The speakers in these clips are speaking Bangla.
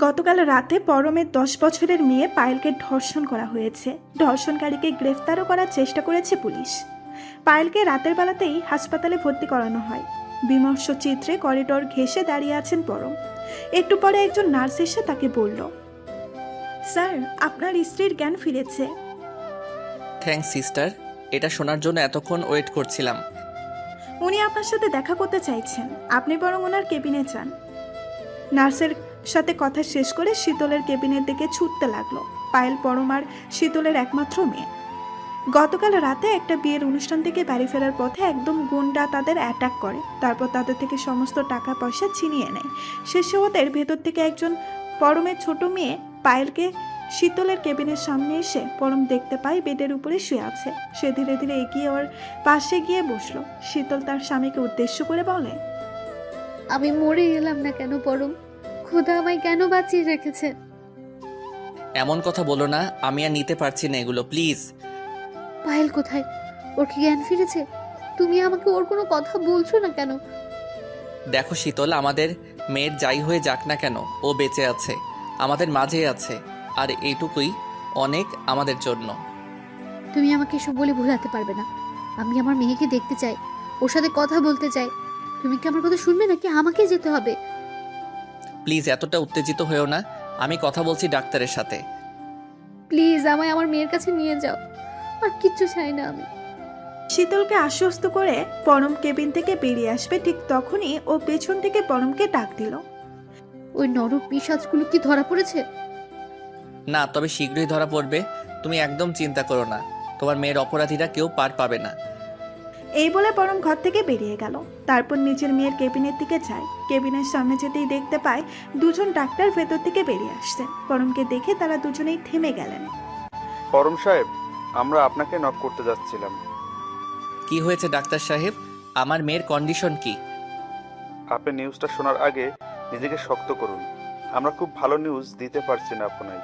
গতকাল রাতে পরমের 10 বছরের মেয়ে পায়েলকে ধর্ষণ করা হয়েছে। ধর্ষণকারীকে গ্রেফতারও করার চেষ্টা করেছে পুলিশ। পায়েলকে রাতের বেলাতেই হাসপাতালে ভর্তি করানো হয়। বিমর্ষ চিত্রে করিডোর ঘেঁষে দাঁড়িয়ে আছেন পরম। একটু পরে একজন নার্স এসে তাকে বলল, স্যার, আপনার স্ত্রীর জ্ঞান ফিরেছে। থ্যাঙ্কস সিস্টার, এটা শোনার জন্য এতক্ষণ ওয়েট করছিলাম। উনি আপনার সাথে দেখা করতে চাইছেন, আপনি বরং ওনার কেবিনে যান। নার্সের সাথে কথা শেষ করে শীতলের কেবিনের দিকে ছুটতে লাগলো। পায়েল পরম আর শীতলের একমাত্র মেয়ে। গতকাল রাতে একটা বিয়ের অনুষ্ঠান থেকে বাড়ি ফেরার পথে একদম গুন্ডা তাদের অ্যাটাক করে। তারপর তাদের থেকে সমস্ত টাকা পয়সা ছিনিয়ে নেয়। শেষে ওদের ভেতর থেকে একজন পরমের ছোট মেয়ে পায়েলকে শীতলের কেবিনের সামনে এসে পরম দেখতে পায় বেডের উপরে শুয়ে আছে। সে ধীরে ধীরে এগিয়ে ওর পাশে গিয়ে বসলো। শীতল তার স্বামীকে উদ্দেশ্য করে বলে, আমি মরে গেলাম না কেন পরম? খোদা আমায় কেন বাঁচিয়ে রেখেছে? এমন কথা বলো না, আমি আর নিতে পারছি না এগুলো, প্লিজ। পায়েল কোথায়? ওর কি জ্ঞান ফিরেছে? তুমি আমাকে ওর কোনো কথা বলছো না কেন? দেখো শীতল, আমাদের মেয়ের যাই হয়ে যাক না কেন, ও বেঁচে আছে, আমাদের মাঝেই আছে, আর এইটুকুই অনেক আমাদের জন্য। তুমি আমাকে এসব বলে ভুলাতে পারবে না। আমি আমার মেয়েকে দেখতে চাই, ওর সাথে কথা বলতে চাই। তুমি কি আমার কথা শুনবে নাকি আমাকে যেতে হবে? প্লিজ এতটা উত্তেজিত হয়েও না, আমি কথা বলছি ডাক্তারের সাথে। প্লিজ আমায় আমার মেয়ের কাছে নিয়ে যাও, আর কিচ্ছু চাই না আমি। শীতলকে আশ্বস্ত করে পরম কেবিন থেকে বেরিয়ে আসবে। ঠিক তখনই ও পেছন থেকে পরমকে ডাক দিল, ওই নরক পিশাচগুলো কি ধরা পড়েছে? না, তবে শীঘ্রই ধরা পড়বে, তুমি একদম চিন্তা করো না, তোমার মেয়ের অপরাধীরা কেউ পার পাবে না। এই বলে পরম ঘর থেকে বেরিয়ে গেল। তারপর নিজের মেয়ের কেবিনের দিকে যায়। কেবিনের সামনে যেতেই দেখতে পায় দুজন ডাক্তার ভেতর থেকে বেরিয়ে আসছে। পরমকে দেখে তারা দুজনেই থেমে গেলেন। পরম সাহেব, আমরা আপনাকে নক করতে যাচ্ছিলাম। কি হয়েছে ডাক্তার সাহেব? আমার মেয়ের কন্ডিশন কি? আপনি নিউজটা শোনার আগে নিজেকে শক্ত করুন। আমরা খুব ভালো নিউজ দিতে পারছি না আপনাকে।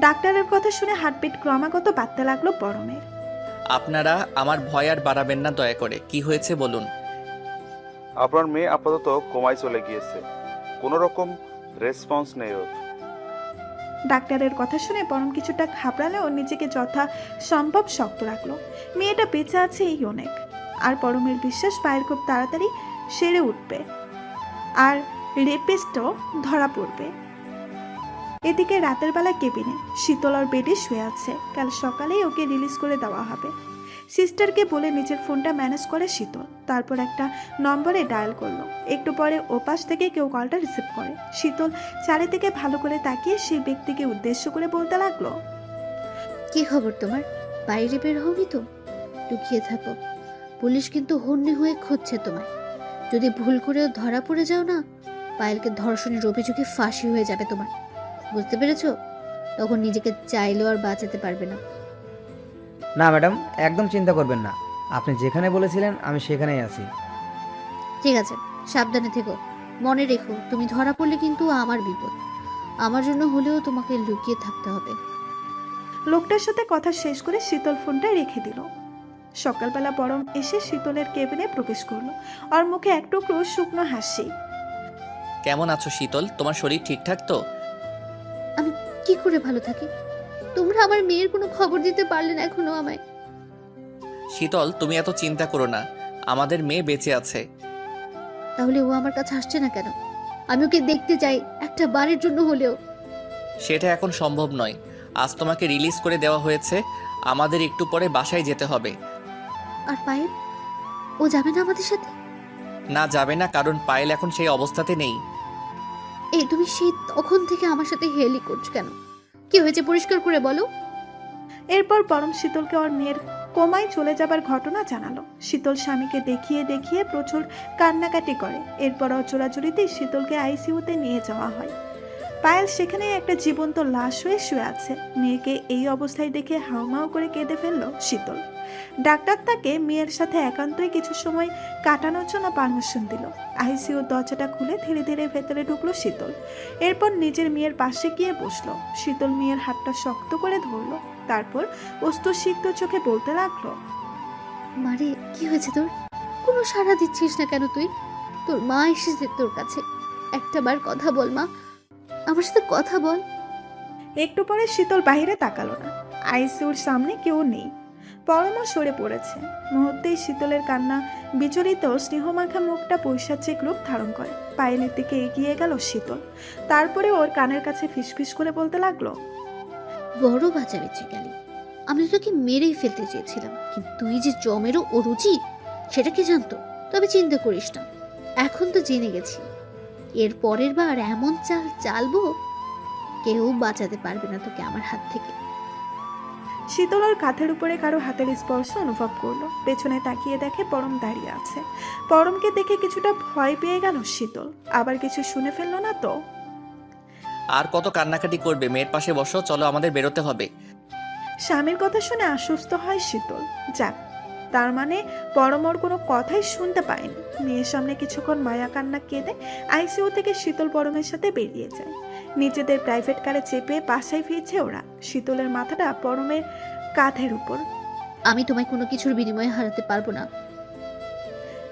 ডাক্তারের কথা শুনে হার্টবিট ক্রমাগত বাড়তে লাগলো পরমের। আপনারা আমার ভয় আর বাড়াবেন না দয়া করে, কি হয়েছে বলুন। আপনার মেয়ে আপাতত কোমায় চলে গিয়েছে, কোনো রকম রেসপন্স নেই ওর। ডাক্তারের কথা শুনে পরম কিছুটা ঘাবড়ালেও নিজেকে যথা সম্ভব শক্ত রাখলো। মেয়েটা বেঁচে আছে এই অনেক। আর পরমের বিশ্বাস পায়ের খুব তাড়াতাড়ি সেরে উঠবে আর রেপিস্টও ধরা পড়বে। এদিকে রাতের বেলা কেবিনে শীতল আর বেডে শুয়ে আছে। কাল সকালেই ওকে রিলিজ করে দেওয়া হবে। সিস্টারকে বলে নিজের ফোনটা ম্যানেজ করে শীতল। তারপর একটা নম্বরে ডায়াল করলো। একটু পরে ওপাশ থেকে কেউ কলটা রিসিভ করে। শীতল চারিদিকে ভালো করে তাকিয়ে সেই ব্যক্তিকে উদ্দেশ্য করে বলতে লাগলো, কি খবর তোমার? বাইরে বের হওনি তো? লুকিয়ে থাকো, পুলিশ কিন্তু হন্যে হয়ে খুঁজছে তোমায়। যদি ভুল করেও ধরা পড়ে যাও না, পায়েলকে ধর্ষণের অভিযোগে ফাঁসি হয়ে যাবে তোমার। বুঝতে পেরেছো? তখন নিজেকে চাইলেও আর বাঁচাতে পারবে না। না ম্যাডাম, একদম চিন্তা করবেন না, আপনি যেখানে বলেছিলেন আমি সেখানেই আছি। ঠিক আছে, সাবধানে থেকো। মনে রেখো, তুমি ধরা পড়লে কিন্তু আমার বিপদ। আমার জন্য হলেও তোমাকে লুকিয়ে থাকতে হবে। লোকটার সাথে কথা শেষ করে শীতল ফোনটা রেখে দিল। সকালবেলা পরম এসে শীতলের কেবিনে প্রবেশ করলো। ওর মুখে এক টুকরো শুকনো হাসি। কেমন আছো শীতল? তোমার শরীর ঠিকঠাক তো? আমি কি করে ভালো থাকি? তোমরা আমার মেয়ের কোনো খবর দিতে পারলে না এখনো আমায়। শীতল, তুমি এত চিন্তা করো না, আমাদের মেয়ে বেঁচে আছে। তাহলে ও আমার কাছে আসছে না কেন? আমি ওকে দেখতে চাই, একটা বারের জন্য হলেও। সেটা এখন সম্ভব নয়। আজ তোমাকে রিলিজ করে দেওয়া হয়েছে, আমাদের একটু পরে বাসায় যেতে হবে। আর পায়েল, ও যাবে না আমাদের সাথে? না, যাবে না, কারণ পায়েল এখন সেই অবস্থাতে নেই। এই তুমি সেই তখন থেকে আমার সাথে হেলি করছো কেন? কি হয়েছে পরিষ্কার করে বলো। এরপর পরম শীতলকে ওর মেয়ের কোমায় চলে যাবার ঘটনা জানালো। শীতল স্বামীকে দেখিয়ে দেখিয়ে প্রচুর কান্নাকাটি করে। এরপর চোরাচুরিতেই শীতলকে আইসিইউতে নিয়ে যাওয়া হয়। পায়েল সেখানে একটা জীবন্ত লাশ হয়ে শুয়ে আছে। মেয়েকে এই অবস্থায় দেখে হাউমাউ করে কেঁদে ফেলল শীতল। ডাক্তার তাকে মেয়ের সাথে একান্তই কিছু সময় কাটানোর জন্য পারমিশন দিল। আইসিইউর দরজাটা খুলে ধীরে ধীরে ভেতরে ঢুকলো শীতল। এরপর নিজের মেয়ের পাশে গিয়ে বসলো। শীতল মেয়ের হাতটা শক্ত করে ধরলো। তারপর অস্ত্রসিক্ত চোখে বলতে লাগলো, মারে, কি হয়েছে তোর? কোনো সাড়া দিচ্ছিস না কেন তুই? তোর মা এসেছে তোর কাছে, একটা বার কথা বল মা। আমার সাথে কথা বল। একটু পরে শীতল বাইরে তাকালো না। আইসিউর সামনে কেউ নেই। পরমও সরে পড়েছে। মুহূর্তেই শীতলের কান্না বিচলিত স্নেহমাখা মুখটা পৈশাচিক রূপ ধারণ করে। পায়েলের দিকে এগিয়ে গেল শীতল। তারপরে ওর কানের কাছে ফিসফিস করে বলতে লাগলো, বড় বাঁচা বেঁচে গেলি। আমি তো তোকে মেরেই ফেলতে চেয়েছিলাম, কিন্তু তুই যে জমেরও অরুচি সেটা কি জানতো? তবে চিন্তা করিস না, এখন তো জেনে গেছি। এর পরের বার এমন চাল চালবো, কেউ বাঁচাতে পারবে না তোকে আমার হাত থেকে। শীতল ওর কাঁধের উপরে কারো হাতের স্পর্শ অনুভব করলো। পেছনে তাকিয়ে দেখে পরম দাঁড়িয়ে আছে। পরমকে দেখে কিছুটা ভয় পেয়ে গেল শীতল। আবার কিছু শুনে ফেললো না তো? আর কত কান্নাকাটি করবে? মেয়ের পাশে বসো, চলো আমাদের বেরোতে হবে। স্বামীর কথা শুনে আশ্বস্ত হয় শীতল। যাক, তার মানে পরম ওর কোনো কথাই শুনতে পায়নি। মেয়ের সামনে কিছুক্ষণ মায়া কান্না কেঁদে আইসিইউ থেকে শীতল পরমের সাথে বেরিয়ে যায়। নিজেদের প্রাইভেট কারে চেপে বাসায় ফিরছে ওরা। শীতলের মাথাটা পরমের কাঁধের উপর। আমি তোমায় কোনো কিছুর বিনিময়ে হারাতে পারবো না।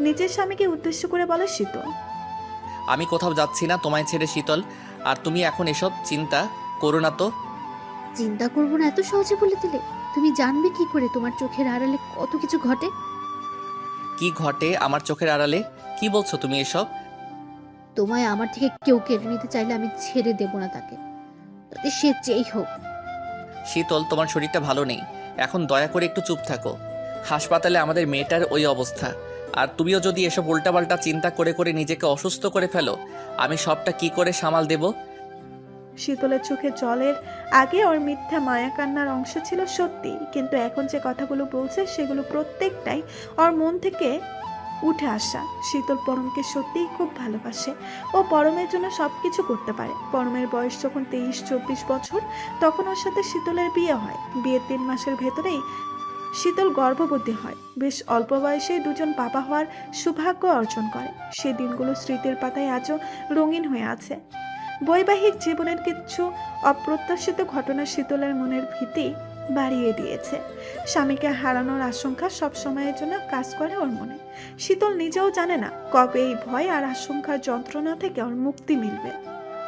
নিজের স্বামীকে উদ্দেশ্য করে বলে শীতল। আমি কোথাও যাচ্ছি না তোমায় ছেড়ে শীতল, আর তুমি এখন এসব চিন্তা করো না তো। চিন্তা করবো না এত সহজে বলে দিলে? তুমি জানবে কি করে তোমার চোখের আড়ালে কত কিছু ঘটে? কি ঘটে আমার চোখের আড়ালে? কি বলছো তুমি এসব? তোমায় আমার থেকে কেউ কেড়ে নিতে চাইলে আমি ছেড়ে দেব না তাকে, তাতে সে যেই হোক। শীতল, তোমার শরীরটা ভালো নেই, এখন দয়া করে একটু চুপ থাকো। হাসপাতালে আমাদের মেয়েটার ওই অবস্থা, আর তুমিও যদি এসব উল্টাপাল্টা চিন্তা করে করে নিজেকে অসুস্থ করে ফেলো, আমি সবটা কি করে সামাল দেব? শীতলের চোখে জলের আগে ওর মিথ্যা মায়া কান্নার অংশ ছিল সত্যি, কিন্তু এখন যে কথাগুলো বলছে সেগুলো প্রত্যেকটাই ওর মন থেকে উঠে আসা। শীতল পরমকে সত্যিই খুব ভালোবাসে। ও পরমের জন্য সবকিছু করতে পারে। পরমের বয়স যখন 23-24 বছর, তখন ওর সাথে শীতলের বিয়ে হয়। বিয়ের 3 মাসের ভেতরেই শীতল গর্ভবতী হয়। বেশ অল্প বয়সে দুজন বাবা হওয়ার সৌভাগ্য অর্জন করে। সে দিনগুলো স্মৃতির পাতায় আজও রঙিন হয়ে আছে। বৈবাহিক জীবনের কিছু অপ্রত্যাশিত ঘটনা শীতলের মনের ভীতি বাড়িয়ে দিয়েছে। স্বামীকে হারানোর আশঙ্কা সব সময়ের জন্য কাজ করে ওর মনে। শীতল নিজেও জানে না কবে এই ভয় আর আশঙ্কার যন্ত্রণা থেকে ওর মুক্তি মিলবে।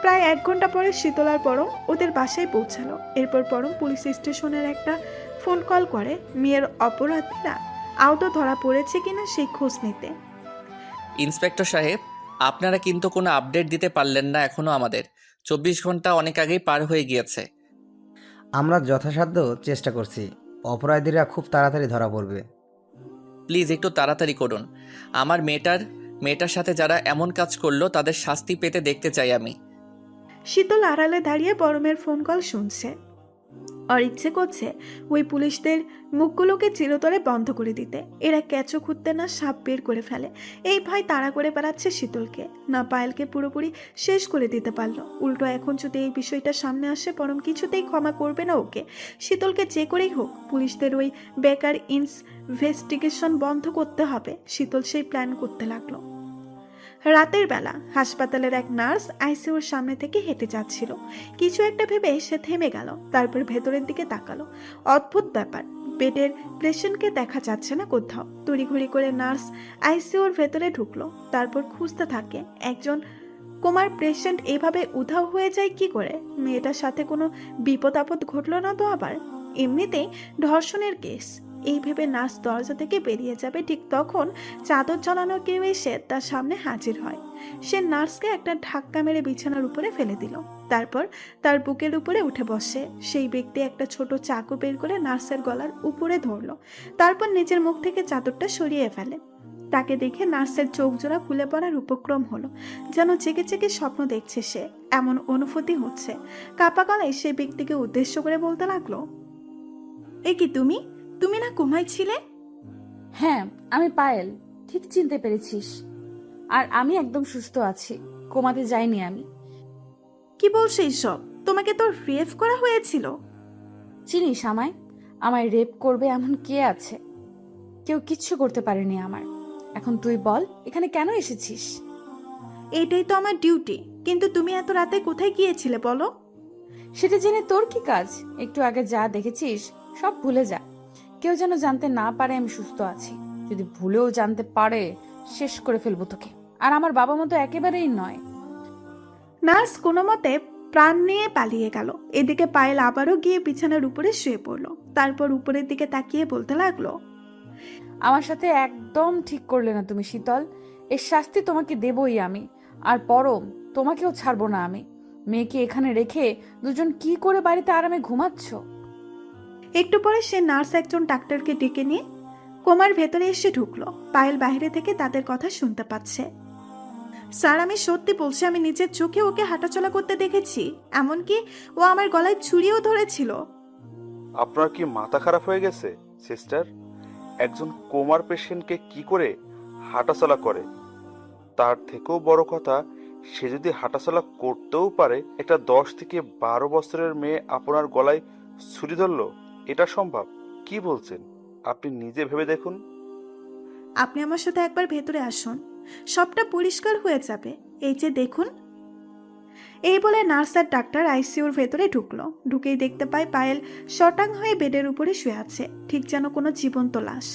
প্রায় 1 ঘন্টা পরে শীতল আর পরম ওদের বাসায় পৌঁছালো। এরপর পরম পুলিশ স্টেশনের একটা ফোন কল করে মেয়ের অপরাধীরা আদৌ ধরা পড়েছে কিনা সেই খোঁজ নিতে। ইন্সপেক্টর সাহেব, আপনারা কিন্তু কোনো আপডেট দিতে পারলেন না এখনো। আমাদের 24 ঘন্টা অনেক আগেই পার হয়ে গিয়েছে। আমরা যথাসাধ্য চেষ্টা করছি, অপরাধীরা খুব তাড়াতাড়ি ধরা পড়বে। প্লিজ একটু তাড়াতাড়ি করুন। আমার মেয়েটার সাথে যারা এমন কাজ করলো তাদের শাস্তি পেতে দেখতে চাই আমি। শীতল আড়ালে দাঁড়িয়ে পরমের ফোন কল শুনছে। আর ইচ্ছে করছে ওই পুলিশদের মুখগুলোকে চিরতরে বন্ধ করে দিতে। এরা কেঁচো খুঁড়তে না সাপ বের করে ফেলে, এই ভয় তাড়া করে বেড়াচ্ছে শীতলকে। না পায়েলকে পুরোপুরি শেষ করে দিতে পারলো, উল্টো এখন যদি এই বিষয়টা সামনে আসে পরম কিছুতেই ক্ষমা করবে না ওকে। শীতলকে যে করেই হোক পুলিশদের ওই বেকার ইনভেস্টিগেশন বন্ধ করতে হবে। শীতল সেই প্ল্যান করতে লাগলো। রাতের বেলা হাসপাতালের এক নার্স আইসিইউর সামনে থেকে হেঁটে যাচ্ছিল। কিছু একটা ভেবে সে থেমে গেল। তারপর ভেতরের দিকে তাকালো। অদ্ভুত ব্যাপার, বেডের পেশেন্টকে দেখা যাচ্ছে না কোথাও। তড়িঘড়ি করে নার্স আইসিইউর ভেতরে ঢুকলো। তারপর খুঁজতে থাকে একজন কোমার পেশেন্ট এভাবে উধাও হয়ে যায় কি করে। মেয়েটার সাথে কোনো বিপদ আপদ ঘটলো না তো আবার? এমনিতেই ধর্ষণের কেস, এই ভেবে নার্স দরজা থেকে বেরিয়ে যাবে, ঠিক তখন চাদর জ্বালানো কেউ এসে তার সামনে হাজির হয়। সে নার্সকে একটা ধাক্কা মেরে বিছানার উপরে ফেলে দিল। তারপর তার বুকের উপরে উঠে বসে। সেই ব্যক্তি একটা ছোট চাকু বের করে নার্সের গলার উপরে ধরলো। তারপর নিজের মুখ থেকে চাদরটা সরিয়ে ফেলে। তাকে দেখে নার্সের চোখ জোড়া খুলে পড়ার উপক্রম হলো। যেন জেগে জেগে স্বপ্ন দেখছে সে, এমন অনুভূতি হচ্ছে। কাপা গলায় সেই ব্যক্তিকে উদ্দেশ্য করে বলতে লাগলো, এ কি তুমি? তুমি না কোমায় ছিলে? হ্যাঁ, আমি পায়েল, ঠিক চিনতে পেরেছিস। আর আমি একদম সুস্থ আছি, কোমাতে যাইনি আমি। কি বলছো এইসব? তোমাকে তো রেপ করা হয়েছিল। চিনিস আমায়? আমায় রেপ করবে এমন কে আছে? কেউ কিচ্ছু করতে পারেনি আমার। এখন তুই বল, এখানে কেন এসেছিস? এটাই তো আমার ডিউটি, কিন্তু তুমি এত রাতে কোথায় গিয়েছিলে বলো? সেটা জেনে তোর কি কাজ? একটু আগে যা দেখেছিস সব ভুলে যা। কেউ যেন জানতে না পারে আমি সুস্থ আছি। যদি ভুলেও জানতে পারে, শেষ করে ফেলবো তোকে। আর আমার বাবা মা তো একেবারেই নয়। নার্স কোনো মতে প্রাণ নিয়ে পালিয়ে গেল। এদিকে পায়েল আবারও গিয়ে বিছানার উপরে শুয়ে পড়লো। তারপর উপরের দিকে তাকিয়ে বলতে লাগলো, আমার সাথে একদম ঠিক করলে না তুমি শীতল। এর শাস্তি তোমাকে দেবই আমি। আর পরম, তোমাকেও ছাড়বো না আমি। মেয়েকে এখানে রেখে দুজন কি করে বাড়িতে আরামে ঘুমাচ্ছ? একটু পরে সে নার্স একজন ডাক্তারকে ডেকে নিয়ে কোমার ভেতরে এসে ঢুকলো। পায়েল বাইরে থেকে তাদের কথা শুনতে পাচ্ছে। স্যার, আমি সত্যি বলছি, আমি নিজের চোখে ওকে হাঁটাচলা করতে দেখেছি। এমনকি ও আমার গলায় ছুরিও ধরেছিল। আপনার কি মাথা খারাপ হয়ে গেছে সিস্টার? একজন কোমার পেশেন্টকে কি করে হাঁটাচলা করে? তার থেকেও বড় কথা, সে যদি হাঁটাচলা করতেও পারে, একটা 10 থেকে 12 বছরের মেয়ে আপনার গলায় ছুরি ধরলো, এটা সম্ভব? কি বলছেন? আপনি নিজে ভেবে দেখুন। আপনি আমার সাথে একবার ভেতরে আসুন, সবটা পরিষ্কার হয়ে যাবে। এই যে দেখুন। এই বলে নার্স আর ডাক্তার আইসিইউর ভেতরে ঢুকলো। ঢুকেই দেখতে পায় পায়েল শটাং হয়ে বেডের উপরে শুয়ে আছে, ঠিক যেন কোনো জীবন্ত লাশ।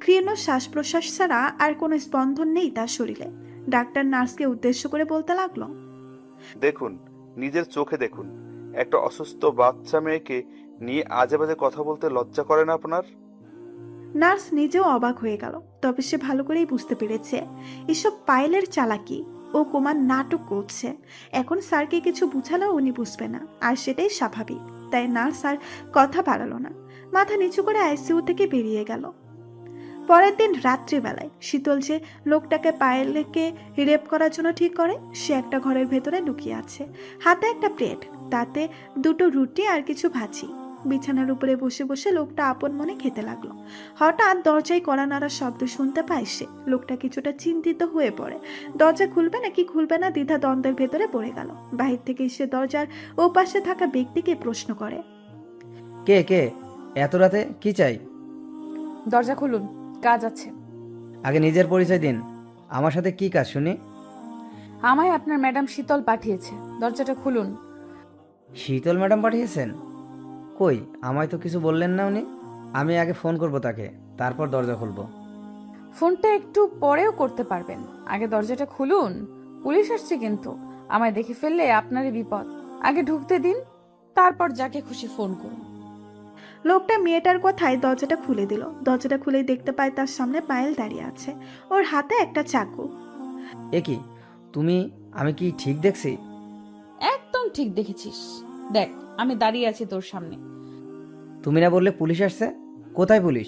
ক্ষীণ শ্বাস প্রশ্বাস ছাড়া আর কোনো স্পন্দন নেই তার শরীরে। ডাক্তার নার্সকে উদ্দেশ্য করে বলতে লাগলো, দেখুন, নিজের চোখে দেখুন। একটা অসুস্থ বাচ্চা মেয়েকে নিয়ে আজে বাজে কথা বলতে লজ্জা করে না আপনার? নার্স নিজেও অবাক হয়ে গেল। তবে সে ভালো করেই বুঝতে পেরেছে এসব পায়েলের চালাকি। ও কোমার নাটক করছে। এখন স্যারকে কিছু বুঝালেও উনি বুঝবে না, আর সেটাই স্বাভাবিক। তাই নার্স আর কথা বাড়ালো না, মাথা নিচু করে আইসিইউ থেকে বেরিয়ে গেল। পরের দিন রাত্রিবেলায় শীতল যে লোকটাকে পায়েলকে রেপ করার জন্য ঠিক করে, সে একটা ঘরের ভেতরে লুকিয়ে আছে। হাতে একটা প্লেট, তাতে 2টো রুটি আর কিছু ভাজি। বিছানার উপরে বসে বসে লোকটা আপন মনে খেতে লাগলো। হঠাৎ দরজায় কড়া নাড়ার শব্দ শুনতে পায় সে। লোকটা কিছুটা চিন্তিত হয়ে পড়ে। দরজা খুলবে নাকি খুলবে না দ্বিধা দ্বন্দ্বের ভেতরে পড়ে গেল। বাহির থেকে সে দরজার ওপাশে থাকা ব্যক্তিকে প্রশ্ন করে, কে কে এত রাতে কি চাই? দরজা খুলুন, কাজ আছে। আগে নিজের পরিচয় দিন। আমার সাথে কি কাজ শুনি? আমায় আপনার ম্যাডাম শীতল পাঠিয়েছে, দরজাটা খুলুন। শীতল ম্যাডাম পাঠিয়েছেন? কই, আমায় তো কিছু বললেন না উনি। আমি আগে ফোন করব তাকে, তারপর দরজা খুলবো। ফোনটা একটু পরেও করতে পারবেন, আগে দরজাটা খুলুন। পুলিশ আসছে কিন্তু, আমায় দেখে ফেললে আপনারই বিপদ। আগে ঢুকতে দিন, তারপর যাকে খুশি ফোন করুন। লোকটা মেয়েটার কথায় দরজাটা খুলে দিল। দরজাটা খুলেই দেখতে পায় তার সামনে পায়েল দাঁড়িয়ে আছে, ওর হাতে একটা চাকু। এ কি তুমি? আমি কি ঠিক দেখছি? একদম ঠিক দেখেছিস। দেখ, আমি দাঁড়িয়ে আছি তোর সামনে। তুমি না বললে পুলিশ আসছে? কোথায় পুলিশ?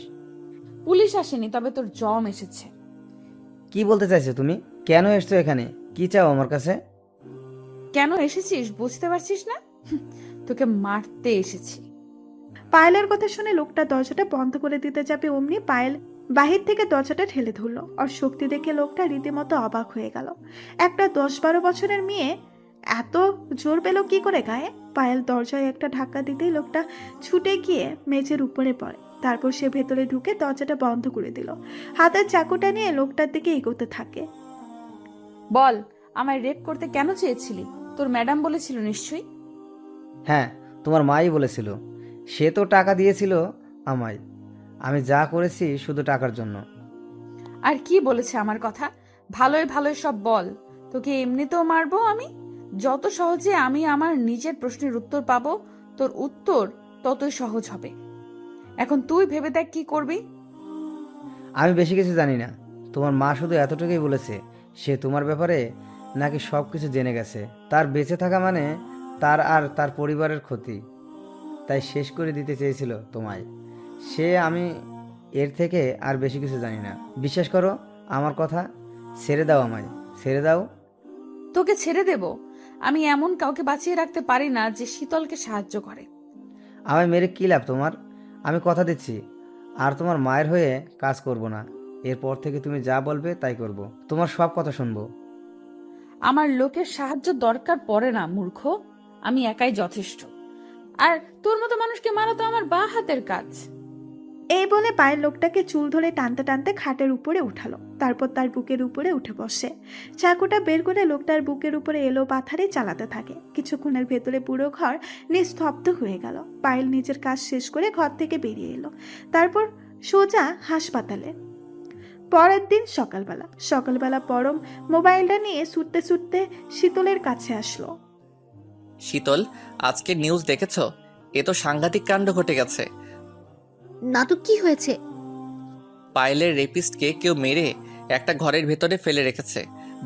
পুলিশ আসেনি, তবে তোর জম এসেছে। কি বলতে চাইছো তুমি? কেন এসছো এখানে? কি চাও আমার কাছে? কেন এসেছিস বুঝতে পারছিস না? তোকে মারতে এসেছি। পায়েলের কথা শুনে লোকটা দরজাটা বন্ধ করে দিতে যাবে, অমনি পায়েল বাহির থেকে দরজাটা ঠেলে ধরলো। আর শক্তি দেখে লোকটা রীতিমতো অবাক হয়ে গেল। একটা 10-12 বছরের মেয়ে এত জোর পেল কি করে গায়ে? পায়েল দরজায় একটা ধাক্কা দিতেই লোকটা ছুটে গিয়ে মেঝের উপরে পড়ে। তারপর সে ভেতরে ঢুকে দরজাটা বন্ধ করে দিল। হাতের চাকুটা নিয়ে লোকটার দিকে এগোতে থাকে। বল, আমায় রেপ করতে কেন চেয়েছিলি? তোর ম্যাডাম বলেছিল নিশ্চয়ই। হ্যাঁ, তোমার মাই বলেছিল। সে তো টাকা দিয়েছিল আমায়। আমি যা করেছি শুধু টাকার জন্য। আর কি বলেছে আমার কথা? ভালোই ভালোই সব বল। তোকে এমনিতেও মারবো আমি। যত সহজে আমি আমার নিজের প্রশ্নের উত্তর পাবো, তোর উত্তর ততই সহজ হবে। এখন তুই ভেবে দেখ কি করবি। আমি বেশি কিছু জানি না। তোমার মা শুধু এতটুকুই বলেছে, সে তোমার ব্যাপারে নাকি সব কিছু জেনে গেছে। তার বেঁচে থাকা মানে তার আর তার পরিবারের ক্ষতি, তাই শেষ করে দিতে চেয়েছিল তোমায়। আমি এর থেকে আর বেশি কিছু জানি না। বিশ্বাস করো আমার কথা। ছেড়ে দাও আমায়, ছেড়ে দাও। তোকে ছেড়ে দেব? আমি এমন কাউকে বাঁচিয়ে রাখতে পারি না যে শীতলকে সাহায্য করে। আমায় মেরে কী লাভ তোমার? আমি কথা দিচ্ছি আর তোমার মায়ের হয়ে কাজ করব না। এরপর থেকে তুমি যা বলবে তাই করব। তোমার সব কথা শুনবো। আমার লোকের সাহায্য দরকার পড়ে না মূর্খ, আমি একাই যথেষ্ট। আর তোর মতো মানুষকে মারা তো আমার বাঁ হাতের কাজ। এই বলে পায়েল লোকটাকে চুল ধরে টানতে টানতে খাটের উপরে উঠালো। তারপর তার বুকের উপরে উঠে বসে চাকুটা বের করে লোকটার বুকের উপরে এলো পাথারে চালাতে থাকে। কিছুক্ষণের ভেতরে পুরো ঘর নিস্তব্ধ হয়ে গেল। পায়েল নিজের কাজ শেষ করে ঘর থেকে বেরিয়ে এলো। তারপর সোজা হাসপাতালে। পরের দিন সকালবেলা পরম মোবাইলটা নিয়ে ছুটতে ছুটতে শীতলের কাছে আসলো। শীতল, আজকের নিউজ দেখেছো? এ তো সাংঘাতিক কাণ্ড ঘটে গেছে। না তো কি হয়েছে? পায়েলের রেপিস্টকে কেউ মেরে একটা ঘরের ভেতরে ফেলে রেখেছে।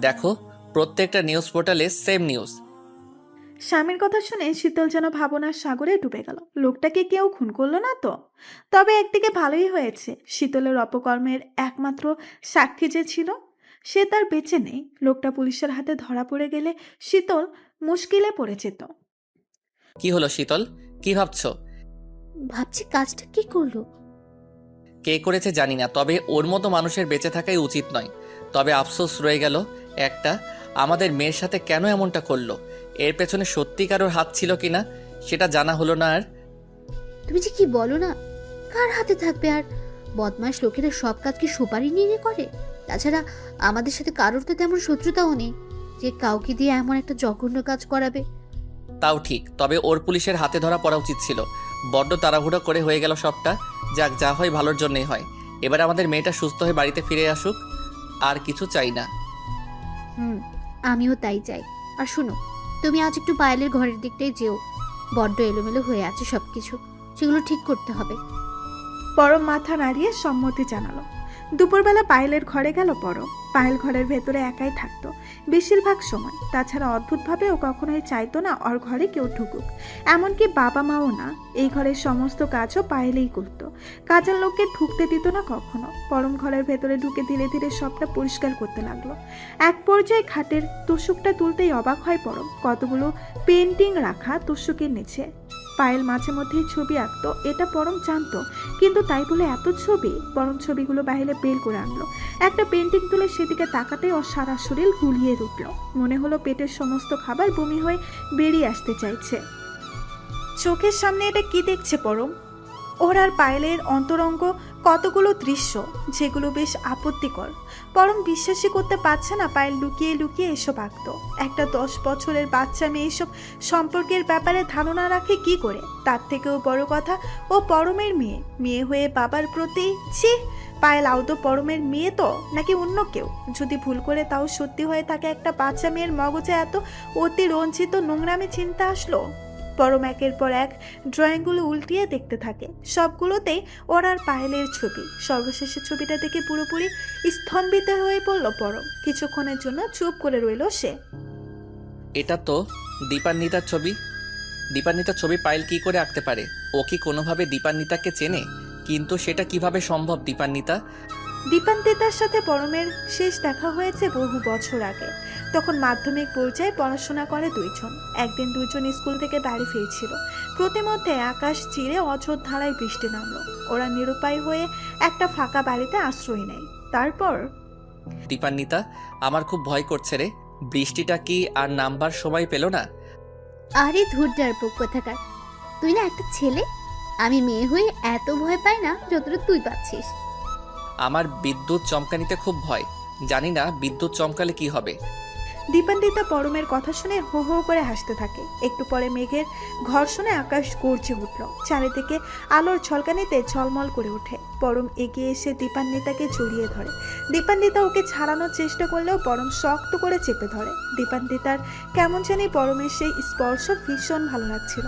দেখো, প্রত্যেকটা নিউজ পোর্টালে সেম নিউজ। স্বামীর কথা শুনে শীতল যেন ভাবনার সাগরে ডুবে গেল। লোকটাকে কেউ খুন করলো না তো? তবে একদিকে ভালোই হয়েছে, শীতলের অপকর্মের একমাত্র সাক্ষী যে ছিল সে তার বেঁচে নেই। লোকটা পুলিশের হাতে ধরা পড়ে গেলে শীতল মুশকিলে পড়ে যেত। কি হলো শীতল, কি ভাবছো? ভাবছি কাজটা কি করলো। কে করেছে জানি না, তবে ওর মতো মানুষের বেঁচে থাকাই উচিত নয়। তবে আফসোস রয়ে গেল একটা, আমাদের মেয়ের সাথে কেন এমনটা করলো। এর পেছনে সত্যিকারের হাত ছিল কিনা সেটা জানা হলো না। আর তুমি যে কি বলো না, কার হাতে থাকবে? আর বদমাশ লোকেরা সব কাজ কি সুপারি নিয়ে করে? তাছাড়া আমাদের সাথে কারোর তো তেমন শত্রুতাও নেই যে কাউকে দিয়ে এমন একটা জঘন্য কাজ করাবে। তাও ঠিক, তবে ওর পুলিশের হাতে ধরা পড়া উচিত ছিল। বড্ড তাড়াহুড়ো করে হয়ে গেল সবটা। যাক, যা হয় ভালোর জন্যই হয়। এবার আমাদের মেয়েটা সুস্থ হয়ে বাড়িতে ফিরে আসুক, আর কিছু চাই না। আমিও তাই চাই। আর শুনো, তুমি আজ একটু পায়েলের ঘরের দিকটাই যেও। বড্ড এলোমেলো হয়ে আছে সবকিছু, সেগুলো ঠিক করতে হবে। পরম মাথা নাড়িয়ে সম্মতি জানালো। দুপুরবেলা পায়েলের ঘরে গেল পরম। পায়েল ঘরের ভেতরে একাই থাকতো বেশিরভাগ সময়। তাছাড়া অদ্ভুতভাবে ও কখনোই চাইতো না ওর ঘরে কেউ ঢুকুক, এমনকি বাবা মাও না। এই ঘরের সমস্ত কাজও পায়েলেই করত, কাজের লোককে ঢুকতে দিত না কখনো। পরম ঘরের ভেতরে ঢুকে ধীরে ধীরে সবটা পরিষ্কার করতে লাগলো। এক পর্যায়ে খাটের তোষকটা তুলতেই অবাক হয় পরম, কতগুলো পেন্টিং রাখা তোষকের নিচে। পায়েল মাঝে মধ্যেই ছবি আঁকতো, এটা পরম জানতো, কিন্তু তাই বলে এত ছবি? পরম ছবিগুলো বাইরে বের করে আনলো। একটা পেন্টিং তুলে সেদিকে তাকাতেই ওর সারা শরীর গুলিয়ে উঠল। মনে হলো পেটের সমস্ত খাবার বমি হয়ে বেরিয়ে আসতে চাইছে। চোখের সামনে এটা কি দেখছে পরম? ওর আর পায়েলের অন্তরঙ্গ কতগুলো দৃশ্য যেগুলো বেশ আপত্তিকর। পরম বিশ্বাসই করতে পারছে না পায়েল লুকিয়ে লুকিয়ে এসব আঁকত। একটা 10 বছরের বাচ্চা মেয়ে এসব সম্পর্কের ব্যাপারে ধারণা রাখে কি করে? তার থেকেও বড় কথা, ও পরমের মেয়ে, মেয়ে হয়ে বাবার প্রতি ছি। পায়েল আদৌ পরমের মেয়ে তো নাকি অন্য কেউ? যদি ভুল করে তাও সত্যি হয়ে থাকে একটা বাচ্চা মেয়ের মগজে এত অতিরঞ্জিত নোংরামি চিন্তা আসলো। পরম একের পর এক ড্রয়িংগুলো উল্টিয়ে দেখতে থাকে, সবগুলোতেই ওর আর পায়েলের ছবি। সর্বশেষে ছবিটা দেখে পুরোপুরি স্তম্ভিত হয়ে পড়ল পরম। কিছুক্ষণের জন্য চুপ করে রইল সে। এটা তো দীপান্বিতার ছবি। দীপান্বিতার ছবি পায়েল কি করে আঁকতে পারে? ও কি কোনোভাবে দীপান্বিতাকে চেনে? কিন্তু সেটা কিভাবে সম্ভব? দীপান্বিতার সাথে পরমের শেষ দেখা হয়েছে বহু বছর আগে। তখন মাধ্যমিক পর্যায়ে পড়াশোনা করে দুইজন। একদিন দুইজন স্কুল থেকে বাড়ি ফিরছিল। প্রতিমধ্যে আকাশ চিরে অঝোর ধারায় বৃষ্টি নামলো। ওরা নিরুপায় হয়ে একটা ফাঁকা বাড়িতে আশ্রয় নেয়। তারপর দীপান্বিতা, আমার খুব ভয় করছে রে। বৃষ্টিটা কি আর নামবার সময় পেল না? আরে ধুর ডারপোক কোথাকার, তুই না একটা ছেলে। আমি মেয়ে হয়ে এত ভয় পাই না যতটা তুই পাচ্ছিস। আমার বিদ্যুৎ চমকানিতে খুব ভয়। জানি না বিদ্যুৎ চমকালে কি হবে। দীপান্বিতা পরমের কথা শুনে হো হো করে হাসতে থাকে। একটু পরে মেঘের ঘর্ষণে আকাশ গর্জে উঠল। চারিদিকে আলোর ঝলকানিতে ঝলমল করে ওঠে। পরম এগিয়ে এসে দীপান্বিতাকে জড়িয়ে ধরে। দীপান্বিতা ওকে ছাড়ানোর চেষ্টা করলেও পরম শক্ত করে চেপে ধরে। দীপান্বিতার কেমন জানি পরমের সেই স্পর্শ ভীষণ ভালো লাগছিল।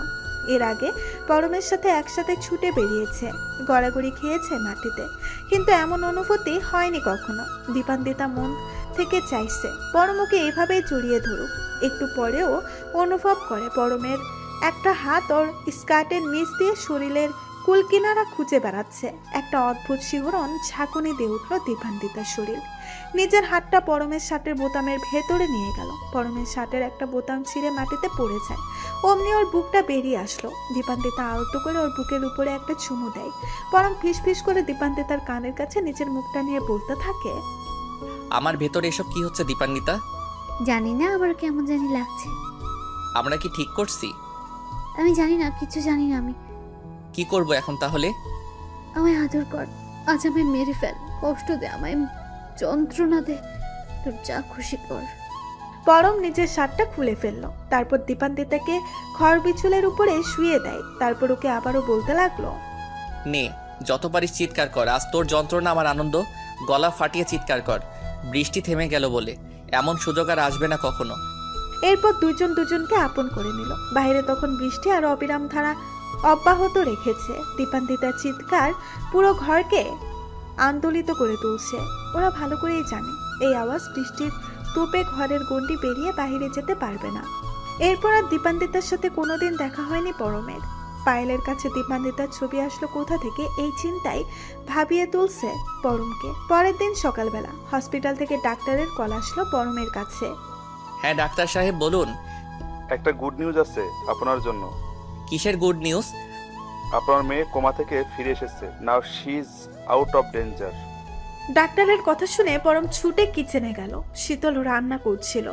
এর আগে পরমের সাথে একসাথে ছুটে বেরিয়েছে, গড়াগড়ি খেয়েছে মাটিতে, কিন্তু এমন অনুভূতি হয়নি কখনো। দীপান্বিতা মন থেকে চাইছে পরম ওকে এভাবেই জড়িয়ে ধরুক। একটু পরেও অনুভব করে পরমের একটা হাত ওর স্কার্টের নিচ দিয়ে শরীরের কুলকিনারা খুঁজে বেড়াচ্ছে। একটা অদ্ভুত শিহরণ ঝাঁকুনি দিয়ে উঠল দীপান্বিতার শরীর। নিজের হাতটা পরমের শার্টের বোতামের ভেতরে নিয়ে গেল। পরমের শার্টের একটা বোতাম ছিঁড়ে মাটিতে পড়ে যায়। অমনি ওর বুকটা বেরিয়ে আসলো। দীপান্বিতা আলতো করে ওর বুকের উপরে একটা চুমু দেয়। পরম ফিস করে দীপান্বিতার কানের কাছে নিজের মুখটা নিয়ে বলতে থাকে, আমার ভেতরে এসব কি হচ্ছে দীপান্বিতা? জানি না, আমার কেমন জানি লাগছে। আমরা কি ঠিক করছি? আমি জানি না, কিছু জানি না। আমি কি করব এখন তাহলে? আমায় আদর কর, আজ আমায় মেরে ফেল, কষ্ট দে, আমায় যন্ত্রণা দে, তোর যা খুশি কর। পরম নিজের শার্টটা খুলে ফেললো। তারপর দীপান্বিতাকে খড় বিছুলের উপরে শুয়ে দেয়। তারপর ওকে আবারও বলতে লাগলো, নে, যত পারিস চিৎকার কর। আজ তোর যন্ত্রণা আমার আনন্দ। গলা ফাটিয়ে চিৎকার কর। বৃষ্টি থেমে গেল বলে। এমন সুযোগ আর আসবে না কখনো। এরপর দুজন দুজনকে আপন করে নিল। বাইরে তখন বৃষ্টি আর অবিরাম ধারা অব্যাহত রেখেছে। দীপান্বিতার চিৎকার পুরো ঘরকে আন্দোলিত করে তুলছে। ওরা ভালো করেই জানে এই আওয়াজ বৃষ্টির তোপে ঘরের গণ্ডি পেরিয়ে বাইরে যেতে পারবে না। এরপর আর দীপান্বিতার সাথে কোনোদিন দেখা হয়নি পরমের। পায়েলের কাছে দীপান্বিতার ছবি আসলো কোথা থেকে, এই চিন্তাই ভাবিয়ে তুলছে পরমকে। পরের দিন সকালবেলা হসপিটাল থেকে ডাক্তারের কল আসলো পরমের কাছে। হ্যাঁ ডাক্তার সাহেব বলুন। একটা গুড নিউজ আছে আপনার জন্য। কিসের গুড নিউজ? আপনার মেয়ে কোমা থেকে ফিরে এসেছে। Now she is out of danger. ডাক্তারের কথা শুনে পরম ছুটে কিচেনে গেল। শীতল রান্না করছিল।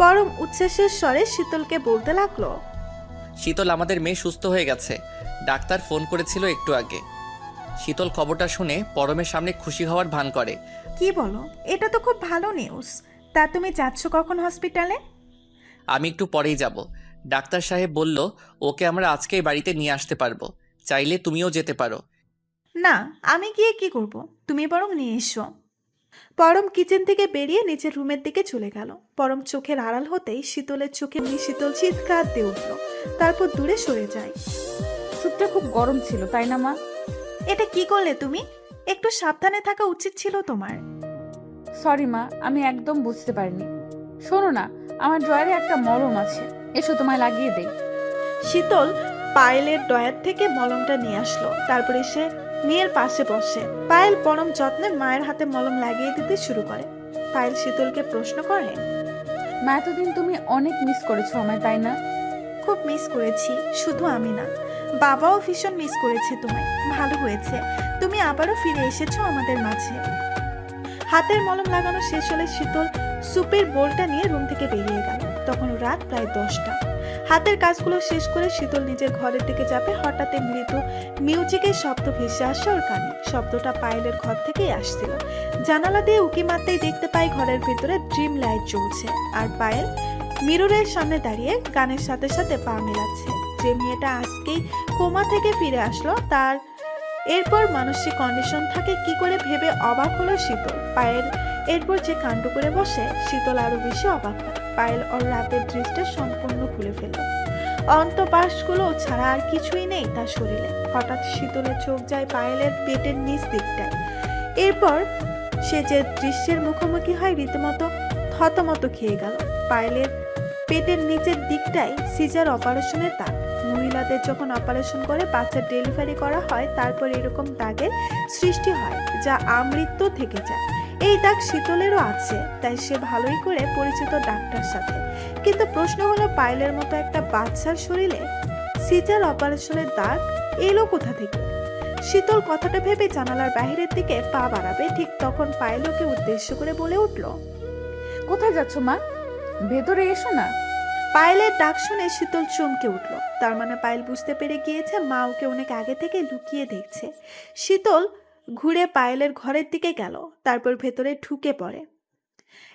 পরম উচ্ছ্বাসের স্বরে শীতলকে বলতে লাগলো, শীতল, আমাদের মেয়ে সুস্থ হয়ে গেছে। ডাক্তার ফোন করেছিল একটু আগে। শীতল খবরটা শুনে পরমের সামনে খুশি হওয়ার ভান করে। কি বলো? এটা তো খুব ভালো নিউজ। তা তুমি যাচ্ছ কখন হসপিটালে? আমি একটু পরেই যাব। ডাক্তার সাহেব বলল ওকে আমরা আজকেই বাড়িতে নিয়ে আসতে পারবো। চাইলে তুমিও যেতে পারো। না, আমি গিয়ে কি করব? তুমি বরং নিয়ে এসো। পরম কিচেন থেকে বেরিয়ে নিচের রুমের দিকে চলে গেল। পরম চোখের আড়াল হতেই শীতলের চোখে শীতল চিৎকার দিয়ে উঠল। তারপর দূরে সরে যায়। স্যুপটা খুব গরম ছিল, তাই না মা? এটা কি করলে তুমি? একটু সাবধানে থাকা উচিত ছিল তোমার। সরি মা, আমি একদম বুঝতে পারিনি। শোনো না, আমার ড্রয়ারে একটা মলম আছে, এসো তোমায় লাগিয়ে দেই। শীতল পায়েলের ডয়ার থেকে মলমটা নিয়ে আসলো। তারপরে সে মেয়ের পাশে বসে। পায়েল পরম যত্নে মায়ের হাতে মলম লাগিয়ে দিতে শুরু করে। পায়েল শীতলকে প্রশ্ন করে, মা, এতদিন তুমি অনেক মিস করেছো আমায়, তাই না? খুব মিস করেছি। শুধু আমি না, বাবাও ভীষণ মিস করেছে তোমায়। ভালো হয়েছে তুমি আবারও ফিরে এসেছো আমাদের মাঝে। হাতের মলম লাগানো শেষ হলে শীতল সুপের বোলটা নিয়ে রুম থেকে বেরিয়ে গেল। তখন রাত প্রায় 10টা। হাতের কাজগুলো শেষ করে শীতল নিজের ঘরের দিকে যাবে। হঠাৎ মৃদু মিউজিকের শব্দ ভেসে আসে ওর কানে। শব্দটা পায়েলের ঘর থেকেই আসছিল। জানালা দিয়ে উকি মারতেই দেখতে পাই ঘরের ভিতরে ড্রিম লাইট জ্বলছে আর পায়েল মিররের সামনে দাঁড়িয়ে গানের সাথে সাথে পা মেলাচ্ছে। যে মেয়েটা আজকেই কোমা থেকে ফিরে আসলো তার এরপর মানসিক কন্ডিশন থাকে কি করে ভেবে অবাক হলো শীতল। পায়েল এরপর যে কাণ্ড করে বসে, শীতল আরো বেশি অবাক হয়। পায়েল ওর রাতের দৃষ্টি সম্পূর্ণ খুলে ফেলল। অন্তঃবাসগুলো ছাড়া আর কিছুই নেই তার শরীরে। হঠাৎ শীতলের চোখ যায় পায়েলের পেটের নিচ দিকটায়। এরপর সে যে দৃশ্যের মুখোমুখি হয় রীতিমতো থতমত খেয়ে গেল। পায়েলের পেটের নিচের দিকটায় সিজার অপারেশনের দাগ। মহিলাদের যখন অপারেশন করে বাচ্চা ডেলিভারি করা হয় তারপর এরকম দাগের সৃষ্টি হয় যা আমৃত্যু থেকে যায়। এই দাগ শীতলেরও আছে, তাই সে ভালোই করে পরিচিত ডাক্তার সাথে। কিন্তু প্রশ্ন হলো পায়েলের মতো একটা বাচ্চার শরীরে সিজার অপারেশনের দাগ এলো কোথা থেকে? শীতল কথাটা ভেবে জানালার বাইরের দিকে পা বাড়াবে, ঠিক তখন পায়েলকে উদ্দেশ্য করে বলে উঠল, কোথায় যাচ্ছ মা? ভেতরে এসো না। পায়েলের ডাক শুনে শীতল চমকে উঠল। তার মানে পায়েল বুঝতে পেরে গিয়েছে মা ওকে অনেক আগে থেকে লুকিয়ে দেখছে। শীতল ঘুরে পায়েলের ঘরের দিকে গেল, তারপর ভেতরে ঢুকে পড়ে।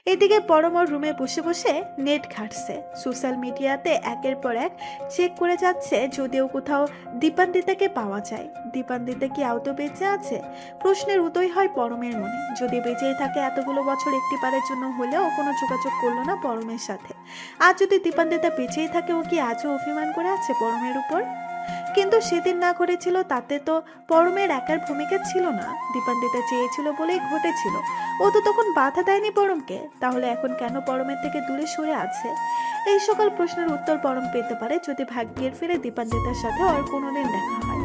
এদিকে পরমর রুমে বসে বসে নেট ঘাটছে। সোশ্যাল মিডিয়াতে একের পর এক চেক করে যাচ্ছে যদিও কোথাও দীপান্বিতাকে পাওয়া যায়। দীপান্বিতা কি আদৌ বেঁচে আছে? প্রশ্নের উদয় হয় পরমের মনে। যদি বেঁচেই থাকে এতগুলো বছর একটিবারের জন্য হলেও কোনো যোগাযোগ করলো না পরমের সাথে। আর যদি দীপান্বিতা বেঁচেই থাকে ও কি আজও অভিমান করে আছে পরমের উপর? কিন্তু সেদিন না করেছিল তাতে তো পরমের একার ভূমিকা ছিল না। দীপান্বিতা চেয়েছিল বলেই ঘটেছিল। ও তো তখন বাধা দেয়নি পরমকে। তাহলে এখন কেন পরমের থেকে দূরে সরে আছে? এই সকল প্রশ্নের উত্তর পরম পেতে পারে যদি ভাগ্যের ফিরে দীপান্বিতার সাথে ওর কোনোদিন দেখা হয়।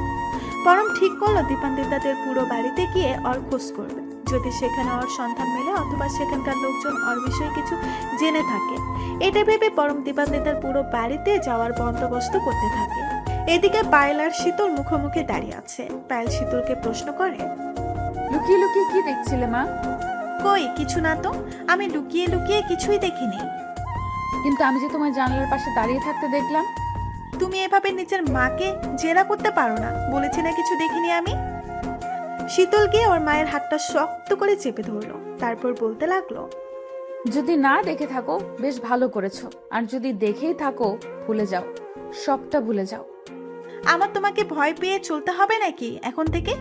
পরম ঠিক করলো দীপান্বিতাদের পুরো বাড়িতে গিয়ে ওর খোঁজ করবে। যদি সেখানে ওর সন্ধান মেলে অথবা সেখানকার লোকজন ওর বিষয়ে কিছু জেনে থাকে, এটা ভেবে পরম দীপান্বিতার পুরো বাড়িতে যাওয়ার বন্দোবস্ত করতে থাকে। এদিকে পায়েল আর শীতল মুখোমুখি দাঁড়িয়ে আছে। পায়েল শীতলকে প্রশ্ন করে, লুকিয়ে লুকিয়ে কি দেখছিলে মা? কই কিছু না তো, আমি লুকিয়ে লুকিয়ে কিছুই দেখিনি। কিন্তু আমি যে তোমার জানালার পাশে দাঁড়িয়ে থাকতে দেখলাম। তুমি এভাবে নিজের মাকে জেরা করতে পারো না, বলেছি না কিছু দেখিনি আমি। শীতল গিয়ে ওর মায়ের হাতটা শক্ত করে চেপে ধরলো, তারপর বলতে লাগলো, যদি না দেখে থাকো বেশ ভালো করেছো, আর যদি দেখেই থাকো ভুলে যাও, সবটা ভুলে যাও। আমার তোমাকে ভয় পেয়ে চলতে হবে নাকি এখন থেকে?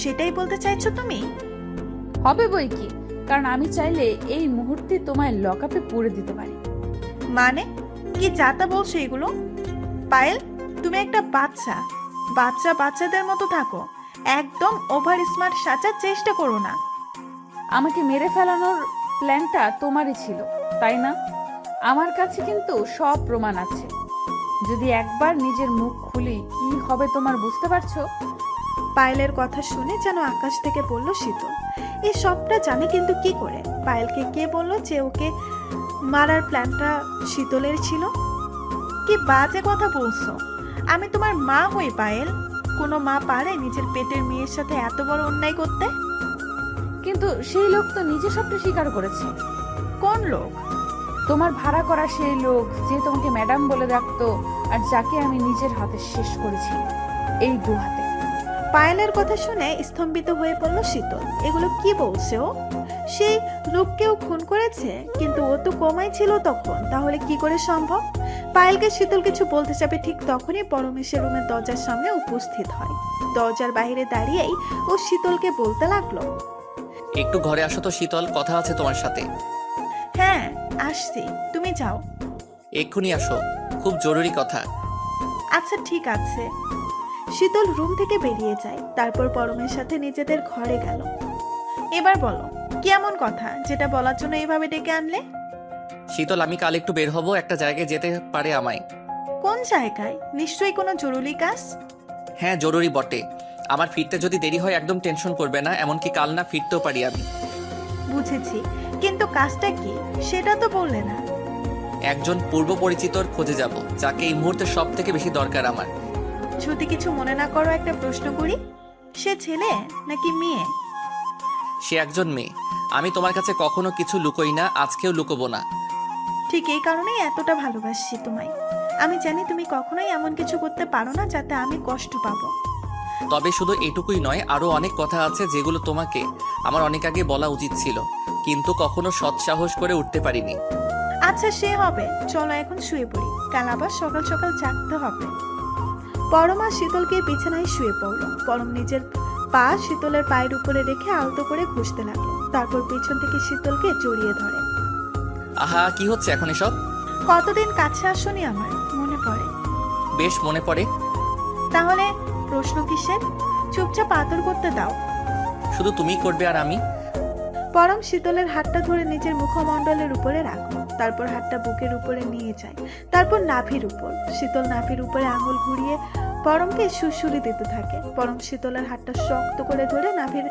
সেটাই বলতে চাইছো তুমি? হবে বই কি, কারণ আমি চাইলে এই মুহূর্তে তোমায় লকআপে পুরে দিতে পারি। মানে কি যাতা বলছো এগুলো? পায়েল, তুমি একটা বাচ্চা। বাচ্চাদের মতো থাকো। একদম ওভার স্মার্ট সাজার চেষ্টা করো না। আমাকে মেরে ফেলানোর প্ল্যানটা তোমারই ছিল, তাই না? আমার কাছে কিন্তু সব প্রমাণ আছে। যদি একবার নিজের মুখ খুলি কি হবে তোমার বুঝতে পারছো? পায়েলের কথা শুনে যেন আকাশ থেকে পড়ল শীতল। এই সবটা জানে কিন্তু কি করে? পায়েলকে কে বলল যে ওকে মারার প্ল্যানটা শীতলের ছিল? কি বাজে কথা বলছো! আমি তোমার মা হই পায়েল। কোনো মা পারে নিজের পেটের মেয়ের সাথে এত বড় অন্যায় করতে? কিন্তু সেই লোক তো নিজে সবটা স্বীকার করেছে। কোন লোক? তোমার ভাড়া করা সেই লোক যে তোমাকে ম্যাডাম বলে ডাকতো, আর যাকে আমি নিজের হাতে শেষ করেছি, এই 2 হাতে। পায়েলের কথা শুনে স্তম্ভিত হয়ে পড়ল শীতল। এগুলো কি বলছে ও? সেই লোককেও খুন করেছে, কিন্তু ও তো কমাই ছিল তখন। তাহলে কি করে সম্ভব? পায়েলকে শীতল কিছু বলতে যাবে ঠিক তখনই পরমেশের রুমের দরজার সামনে উপস্থিত হয়। দরজার বাইরে দাঁড়িয়েই ও শীতলকে বলতে লাগলো, একটু ঘরে আসো তো শীতল, কথা আছে তোমার সাথে। হ্যাঁ আসছি, তুমি যাও। এক্ষুনি আসো, খুব জরুরি কথা। আচ্ছা ঠিক আছে। শীতল রুম থেকে বেরিয়ে যায়। তারপর পরমের সাথে নিজেদের ঘরে গেল। এবার বলো, কি এমন কথা যেটা বলার জন্য এইভাবে ডেকে আনলে? শীতল, আমি কাল একটু বের হব, একটা জায়গায় যেতে পারে আমায়। কোন জায়গায়? নিশ্চয়ই কোনো জরুরি কাজ। হ্যাঁ জরুরি বটে। আমার ফিরতে যদি দেরি হয় একদম টেনশন করবে না, এমনকি কাল না ফিরতেও পারি আমি। বুঝেছি, কিন্তু কাজটা কি সেটা তো বললে না। একজন পূর্ব পরিচিতর খোঁজে যাব, যাকে এই মুহূর্তে সব থেকে বেশি দরকার আমার। যদি কিছু মনে না করো একটা প্রশ্ন করি, সে ছেলে নাকি মেয়ে? সে একজন মেয়ে। আমি তোমার কাছে কখনো কিছু লুকোই না, আজকেও লুকোবো না। ঠিক এই কারণেই এতটা ভালোবাসি তোমায়। আমি জানি তুমি কখনোই এমন কিছু করতে পারো না যাতে আমি কষ্ট পাবো। তবে শুধু এটুকুই নয়, আরো অনেক কথা আছে যেগুলো তোমাকে আমার অনেক আগে বলা উচিত ছিল, কিন্তু কখনো সৎসাহস করে উঠতে পারিনি। আচ্ছা সে হবে, চলো এখন শুয়ে পড়ি, কাল আবার সকাল সকাল জাগতে হবে। পরম আর শীতলকে বিছানায় শুয়ে পড়ল। পরম নিজের পা শীতলের পায়ের উপরে রেখে আলতো করে ঘুষতে লাগলো। তারপর পেছন থেকে শীতলকে জড়িয়ে ধরে। আহা, কি হচ্ছে এখন এসব? কতদিন কাছে আসনি আমার, মনে পড়ে? বেশ মনে পড়ে। তাহলে প্রশ্ন কিসের? চুপচাপ আদর করতে দাও। শুধু তুমিই করবে আর আমি? পরম শীতলের হাতটা ধরে নিজের মুখমণ্ডলের উপরে রাখলো। তারপর হাতটা বুকের উপরে নিয়ে যায়, তারপর নাভির উপর। শীতল নাভির উপরে আঙুল ঘুরিয়ে পরমকে সুরসুরি দিতে থাকে। পরম শীতলের হাতটা শক্ত করে ধরে নাভির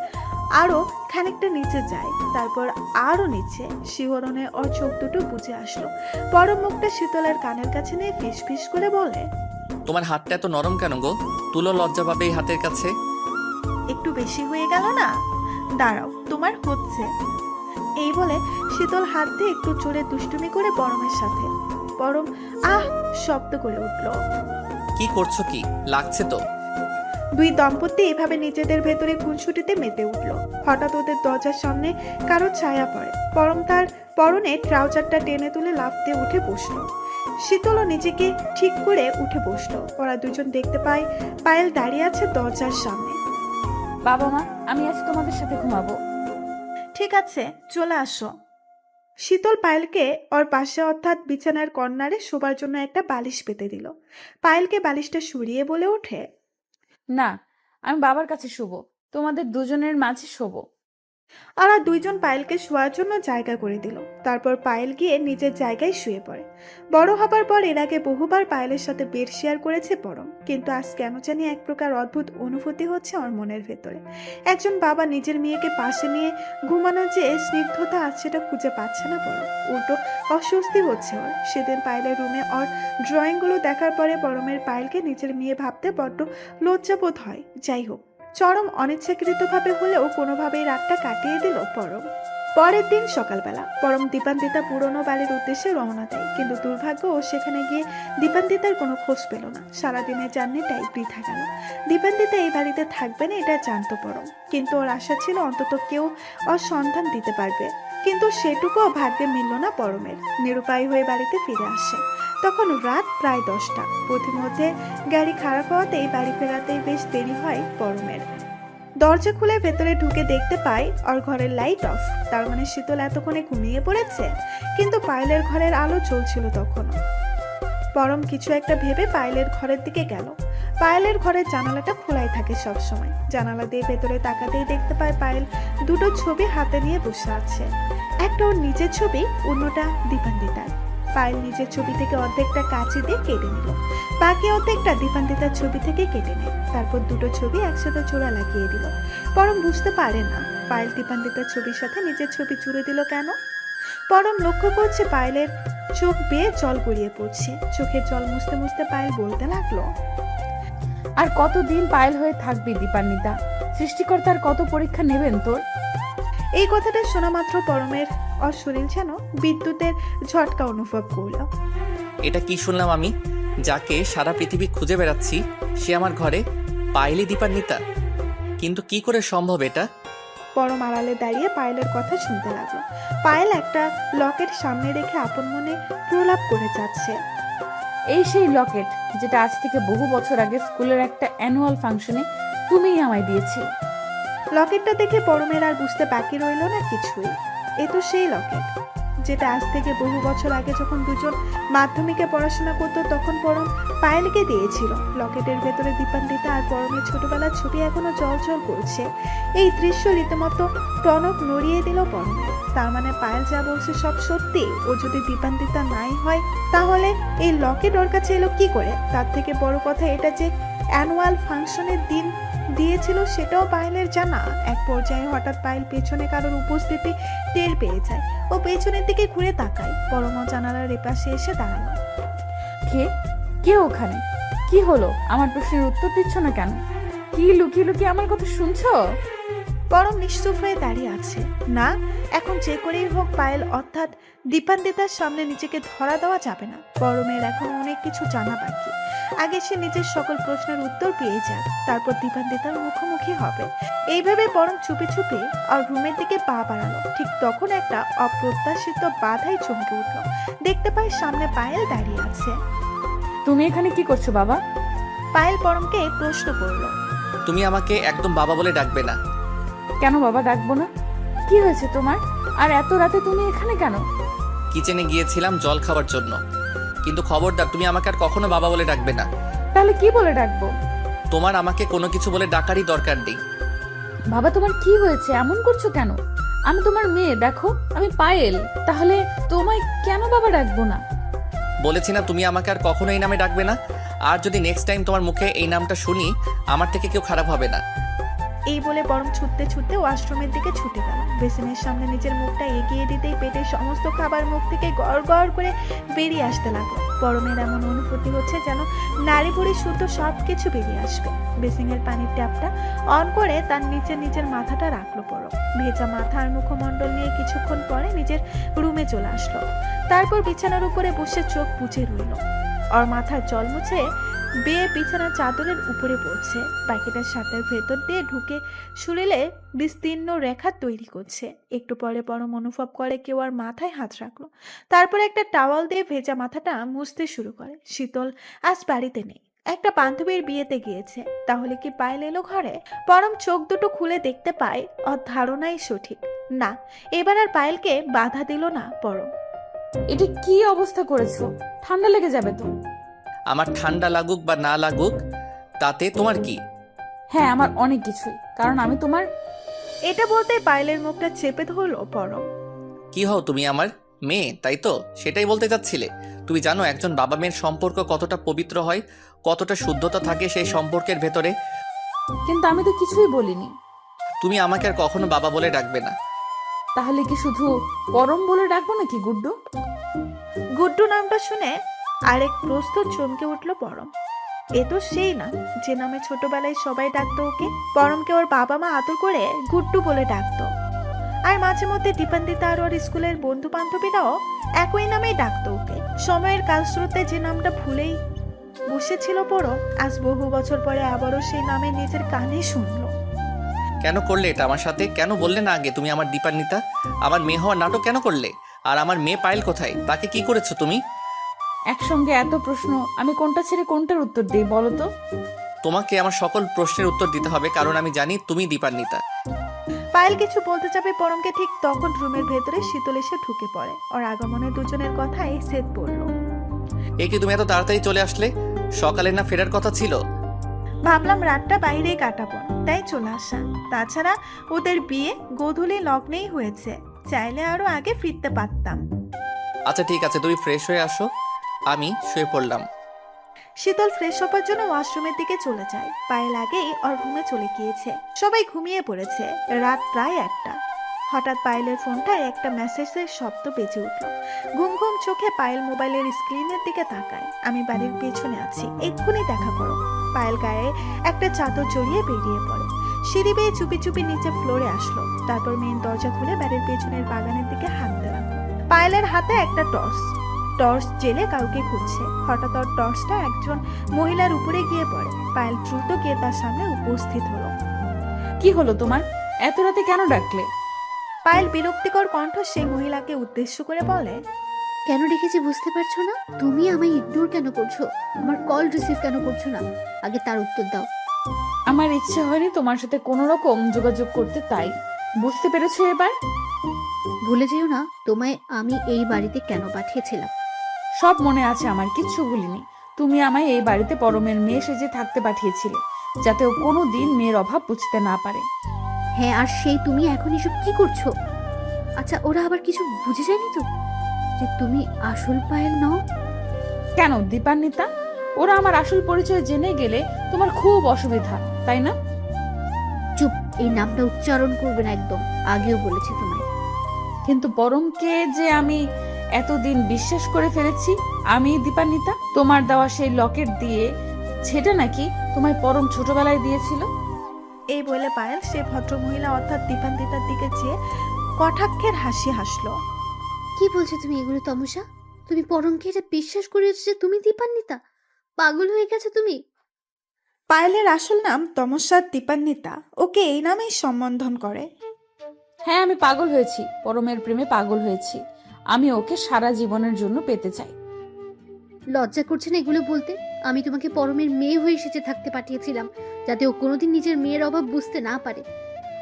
আরো খানিকটা নিচে যায়, তারপর আরো নিচে। শিহরণে ওর চোখ দুটো বুজে আসলো। পরম মুখটা শীতলের কানের কাছে নিয়ে ফিস ফিস করে বলে, তোমার হাতটা এত নরম কেন গো? তুলো লজ্জা পাবে এই হাতের কাছে। একটু বেশি হয়ে গেল না? দাঁড়াও, তোমার হচ্ছে। এই বলে শীতল হাত দিয়ে একটু জোরে দুষ্টুমি করে পরমের সাথে। পরম আহ শব্দ করে উঠল। কি করছো কি? লাগছে তো। দুই দম্পতি এভাবে নিজেদের ভেতরে খুনসুটিতে মেতে উঠল। হঠাৎ ওদের দরজার সামনে কারো ছায়া পড়ে। পরম তার পরনে ট্রাউজারটা টেনে তুলে লাফ দিয়ে উঠে বসলো। শীতলও নিজেকে ঠিক করে উঠে বসলো। ওরা দুজন দেখতে পায় পায়েল দাঁড়িয়ে আছে দরজার সামনে। বাবা মা, আমি আজ তোমাদের সাথে ঘুমাবো। ঠিক আছে, চলে আসো। শীতল পায়েলকে ওর পাশে অর্থাৎ বিছানার কর্নারে শোবার জন্য একটা বালিশ পেতে দিল। পায়েলকে বালিশটা সরিয়ে বলে ওঠে, না, আমি বাবার কাছে শুবো, তোমাদের দুজনের মাঝে শোবো। ওরা দুইজন পায়েলকে শোয়ার জন্য জায়গা করে দিল। তারপর পায়েল গিয়ে নিজের জায়গায় শুয়ে পড়ে। বড় হবার পর এর আগে বহুবার পায়েলের সাথে বেড শেয়ার করেছে পরম, কিন্তু আজ কেন জানি এক প্রকার অদ্ভুত অনুভূতি হচ্ছে ওর মনের ভেতরে। একজন বাবা নিজের মেয়েকে পাশে নিয়ে ঘুমানোর যে স্নিগ্ধতা আছে সেটা খুঁজে পাচ্ছে না পরম, উল্টো অস্বস্তি হচ্ছে ওর। সেদিন পায়েলের রুমে ওর ড্রয়িংগুলো দেখার পরে পরমের পায়েলকে নিজের মেয়ে ভাবতে বড্ড লজ্জাবোধ হয়। যাই হোক, চরম অনিচ্ছাকৃতভাবে হলেও কোনোভাবেই রাতটা কাটিয়ে দিল পরম। পরের দিন সকালবেলা পরম দীপান্বিতা পুরনো বাড়ির উদ্দেশ্যে রওনা দেয়, কিন্তু দুর্ভাগ্য ও সেখানে গিয়ে দীপান্বিতার কোনো খোঁজ পেল না। সারাদিনের জার্নিটাই বৃথা গেল। দীপান্বিতা এই বাড়িতে থাকবে না এটা জানতো পরম, কিন্তু ওর আশা ছিল অন্তত কেউ ওর সন্ধান দিতে পারবে। কিন্তু সেটুকুও ভাগ্যে মিলল না পরমের। নিরুপায় হয়ে বাড়িতে ফিরে আসে। তখন রাত প্রায় 10টা। পথিমধ্যে গাড়ি খারাপ হওয়াতেই বাড়ি ফেরাতেই বেশ দেরি হয় পরমের। দরজা খুলে ভেতরে ঢুকে দেখতে পায় ওর ঘরের লাইট অফ। তার মানে শীতল এতক্ষণে ঘুমিয়ে পড়েছে, কিন্তু পায়েলের ঘরের আলো জ্বলছিল তখনও। পরম কিছু একটা ভেবে পায়েলের ঘরের দিকে গেল। পায়েলের ঘরের জানালাটা খোলাই থাকে সব সময়। জানালা দিয়ে ভেতরে তাকাতেই দেখতে পায় পায়েল দুটো ছবি হাতে নিয়ে বসে আছে। একটা ওর নিজের ছবি, অন্যটা দীপান্বিতার। পায়েল নিজের ছবি থেকে অর্ধেকটা কাঁচি দিয়ে কেটে নিল, বাকি অর্ধেকটা দীপান্বিতার ছবি থেকে কেটে নেয়। তারপর দুটো ছবি একসাথে জোড়া লাগিয়ে দিল। পরম বুঝতে পারে না পায়েল দীপান্বিতার ছবির সাথে নিজের ছবি জুড়ে দিল কেন। পরম লক্ষ্য করছে পায়েলের চোখ বেয়ে জল গড়িয়ে পড়ছে। চোখের জল মুছতে মুছতে পায়েল বলতে লাগলো, আর কতদিন পায়েল হয়ে থাকবি দীপান্বিতা? সৃষ্টিকর্তার কত পরীক্ষা নেবেন তোর? এই কথাটা শোনা মাত্র পরমের শরীর যেন বিদ্যুতের ঝটকা অনুভব করলো। এটা কি শুনলাম আমি? যাকে সারা পৃথিবী খুঁজে বেড়াচ্ছি সে আমার ঘরে, পায়েলই দীপান্বিতা। কিন্তু কি করে সম্ভব এটা? পরম আড়ালে দাঁড়িয়ে পায়েলের কথা শুনতে লাগলো। পায়েল একটা লকেট সামনে রেখে আপন মনে প্রলাপ করে যাচ্ছে। এই সেই লকেট যেটা আজ থেকে বহু বছর আগে স্কুলের একটা অ্যানুয়াল ফাংশনে তুমিই আমায় দিয়েছিলে। লকেটটা দেখে পরমের আর বুঝতে বাকি রইল না কিছুই। এ তো সেই লকেট যেটা আজ থেকে বহু বছর আগে যখন দুজন মাধ্যমিকে পড়াশোনা করতো তখন পরম পায়েলকে দিয়েছিল। লকেটের ভেতরে দীপান্বিতা আর পরমের ছোটবেলার ছবি এখনো জল করছে। এই দৃশ্য রীতিমতো টনক নড়িয়ে দিল পরমে। তার মানে পায়েল যা বলছে সব সত্যি। ও যদি দীপান্বিতা নাই হয় তাহলে এই লকেট ওর কাছে এলো কি করে? তার থেকে বড় কথা, এটা যে অ্যানুয়াল ফাংশনের দিন দিয়েছিল সেটাও পায়েলের জানা। এক পর্যায়ে হঠাৎ পায়েল পেছনে কারোর উপস্থিতি টের পেয়ে যায়। ও পেছনের দিকে ঘুরে তাকায়। পরম জানালার এপাশে এসে দাঁড়ালো। কে ওখানে? কি হলো? আমার প্রশ্নের উত্তর দিচ্ছ না কেন? কি লুকিয়ে লুকিয়ে আমার কথা শুনছো? পরম নিশ্চুপ হয়ে দাঁড়িয়ে আছে। না, এখন যে করেই হোক পায়েল অর্থাৎ দীপান্বিতার সামনে নিজেকে ধরা দেওয়া যাবে না। পরমের এখন অনেক কিছু জানা বাকি। আগে সে নিজের সকল প্রশ্নের উত্তর পেয়ে যাক, তারপর দীপান্বিতার মুখোমুখি হবে। এইভাবে পরম চুপি চুপি আর রুমের দিকে পা বাড়ালো। ঠিক তখন একটা অপ্রত্যাশিত বাধাই চমকে উঠল। দেখতে পায় সামনে পায়েল দাঁড়িয়ে আছে। তুমি এখানে কি করছো বাবা? পায়েল পরমকে প্রশ্ন করলো। তুমি আমাকে একদম বাবা বলে ডাকবে না। কেন বাবা ডাকবো না? কি হয়েছে তোমার? আর এত রাতে তুমি এখানে কেন? কিচেনে গিয়েছিলাম জল খাওয়ার জন্য। কিন্তু খবরদার, তুমি আমাকে আর কখনো বাবা বলে ডাকবে না। তাহলে কি বলে ডাকবো? তোমার আমাকে কোনো কিছু বলে ডাকারই দরকার নেই। বাবা তোমার কি হয়েছে? এমন করছো কেন? আমি তোমার মেয়ে, দেখো আমি পায়েল। তাহলে তোমায় কেন বাবা ডাকবো না? বলেছি না তুমি আমাকে আর কখনো এই নামে ডাকবে না। আর যদি নেক্সট টাইম তোমার মুখে এই নামটা শুনি, আমার থেকে কেউ খারাপ হবে না। এই বলে পরম ছুটতে ছুটতে ওয়াশরুমের দিকে ছুটে গেল। বেসিনের সামনে নিজের মুখটা এগিয়ে দিতেই পেটের সমস্ত খাবার মুখ থেকে গড় গড় করে বেরিয়ে আসতে লাগলো। পরমের এমন অনুভূতি হচ্ছে যেন নারী বুড়ি শুদ্ধ সব কিছু বেরিয়ে আসবে। বেসিনের পানির ট্যাপটা অন করে তার নিচে নিজের মাথাটা রাখলো পরম। ভেজা মাথা আর মুখমণ্ডল নিয়ে কিছুক্ষণ পরে নিজের রুমে চলে আসলো। তারপর বিছানার উপরে বসে চোখ বুজে রইল। ওর মাথার জল মুছে বেয়ে বিছানার চাদরের উপরে পড়ছে। পাখিটা শার্টের ভেতর দিয়ে ঢুকে শরীরে বিস্তীর্ণ রেখা তৈরি করছে। একটু পরে পরম অনুভব করে কেউ আর মাথায় হাত রাখলো। তারপর একটা টাওয়াল দিয়ে ভেজা মাথাটা মুছতে শুরু করে। শীতল আজ বাড়িতে নেই, একটা বান্ধবীর বিয়েতে গিয়েছে। তাহলে কি পায়েল এলো ঘরে? পরম চোখ দুটো খুলে দেখতে পায় ওর ধারণাই সঠিক। না, এবার আর পায়েলকে বাধা দিল না পরম। এটা কি অবস্থা করেছো? ঠান্ডা লেগে যাবে তো। আমার ঠান্ডা লাগুক বা না লাগুক তাতে তোমার কি? হ্যাঁ, আমার অনেক কিছুই, কারণ আমি তোমার। এটা বলতে পায়েলের মুখটা চেপে ধরলো পরম। কি হও তুমি? আমার মেয়ে, তাই তো? সেটাই বলতে চাচ্ছিলে? তুমি জানো একজন বাবা মেয়ের সম্পর্ক কতটা পবিত্র হয়, কতটা শুদ্ধতা থাকে সেই সম্পর্কের ভেতরে? কিন্তু আমি তো কিছুই বলিনি। তুমি আমাকে আর কখনো বাবা বলে ডাকবে না। তাহলে কি শুধু পরম বলে ডাকবো নাকি গুড্ডু? গুড্ডু নামটা শুনে আরেক প্রস্তুত চমকে উঠল পরম। এ তো সেই নাম যে নামে ছোটবেলায় সবাই ডাকতো ওকে। পরমকে ওর বাবা মা আদর করে গুড্ডু বলে ডাকতো। আর মাঝে মধ্যে দীপান্বিতা আর ওর স্কুলের বন্ধু বান্ধবীরাও একই নামেই ডাকতো ওকে। সময়ের কালস্রোতে যে নামটা ভুলেই বসেছিল পরম, আজ বহু বছর পরে আবারও সেই নামে নিজের কানে শুনলো। কেন করলে এটা আমার সাথে? কেন বললে না আগে তুমি আমার দীপান্বিতা? আমার মেয়ে হওয়ার নাটক কেন করলে? আর আমার মেয়ে পায়েল কোথায়? তাকে কি করেছো তুমি? একসঙ্গে এত প্রশ্ন, আমি কোনটা ছেড়ে কোনটার উত্তর দিই বলো তো? তোমাকে আমার সকল প্রশ্নের উত্তর দিতে হবে, কারণ আমি জানি তুমি দীপান্বিতা। পায়েল কিছু বলতে যাবে পরমকে, ঠিক তখন রুমের ভেতরে শীতল এসে ঢুকে পড়ে। ওর আগমনে দুজনের কথাই সেদ পড়লো। এ কি তুমি এত তাড়াতাড়ি চলে আসলে? সকালে না ফেরার কথা ছিল? ভাবলাম রাতটা বাইরেই কাটাবো, তাই চলে আসা। তাছাড়া ওদের বিয়ে গোধূলি লগ্নেই হয়েছে, চাইলে আরো আগে ফিরতে পারতাম। আচ্ছা ঠিক আছে, তুমি ফ্রেশ হয়ে আসো, আমি শুয়ে পড়লাম। শীতল ফ্রেশ হবার জন্য ওয়াশরুমের দিকে চলে যায়। পায়েল আগেই ওর রুমে চলে গিয়েছে, সবাই ঘুমিয়ে পড়েছে। রাত প্রায় 1টা। হঠাৎ পায়েলের ফোনটায় একটা মেসেজের শব্দ বেজে উঠল। ঘুম ঘুম চোখে পায়েল মোবাইলের স্ক্রিনের দিকে তাকায়। আমি বাড়ির পেছনে আছি, এক্ষুনি দেখা করো। পায়েল গায়ে একটা চাদর জড়িয়ে বেরিয়ে পড়ে। সিঁড়ি বেয়ে চুপি চুপি নিচে ফ্লোরে আসলো, তারপর মেইন দরজা খুলে বাড়ির পেছনের বাগানের দিকে হাত দিলাম। পায়েলের হাতে একটা টর্চ জেলে কাউকে খুঁজছে। হঠাৎ ওর টর্চটা একজন মহিলার উপরে গিয়ে পড়ে। পায়েল দ্রুত গিয়ে তার সামনে উপস্থিত হলো। কি হলো তোমার? এত রাতে কেন ডাকলে? পায়েল বিরক্তিকর কণ্ঠ সেই মহিলাকে উদ্দেশ্য করে বলে, কেন রেখেছি বুঝতে পারছো না? তুমি আমায় ইগনোর কেন করছো? আমার কল রিসিভ কেন করছো না? আগে তার উত্তর দাও। আমার ইচ্ছে হয়নি তোমার সাথে কোনো রকম যোগাযোগ করতে, তাই। বুঝতে পেরেছো এবার? ভুলে যেও না তোমায় আমি এই বাড়িতে কেন পাঠিয়েছিলাম। সব মনে আছে আমার, কিচ্ছু ভুলিনি। তুমি আমায় এই বাড়িতে পরমের মেয়ে সেজে থাকতে পাঠিয়েছিলে, যাতে ও কোনো দিন মেয়ের অভাব বুঝতে না পারে। হ্যাঁ, আর সেই তুমি এখন এসব কি করছো? আচ্ছা, ওরা আবার কিছু বুঝে যায়নি তো যে তুমি আসল পায়েল নও? কেন দীপান্বিতা? ওরা আমার আসল পরিচয় জেনে গেলে তোমার খুব অসুবিধা, তাই না? চুপ, এই নামটা উচ্চারণ করবে না একদম, আগেও বলেছি তোমায়। কিন্তু পরমকে যে আমি এতদিন বিশ্বাস করে ফেলেছি, আমি দীপান্বিতা, তোমার দেওয়া সেই লকেট দিয়ে, সেটা নাকি তোমায় পরম ছোটবেলায় দিয়েছিল। এই বলে পায়েল সে ভদ্রমহিলা অর্থাৎ দীপান্বিতার দিকে চেয়ে কটাক্ষের হাসি হাসলো। কি বলছো তুমি এগুলো তমসা? তুমি পরমকে এটা বিশ্বাস করিয়েছো যে তুমি দীপান্বিতা? পাগল হয়ে গেছো তুমি? পায়েলের আসল নাম তমস্যা দীপান্বিতা, ওকে এই নামেই সম্বোধন করে। হ্যাঁ, আমি পাগল হয়েছি, পরমের প্রেমে পাগল হয়েছি। আমি ওকে সারা জীবনের জন্য পেতে চাই। লজ্জা করছে না এগুলো বলতে? আমি তোমাকে পরমের মেয়ে হয়ে এসেছে থাকতে পাঠিয়েছিলাম, যাতে ও কোনোদিন নিজের মেয়ের অভাব বুঝতে না পারে।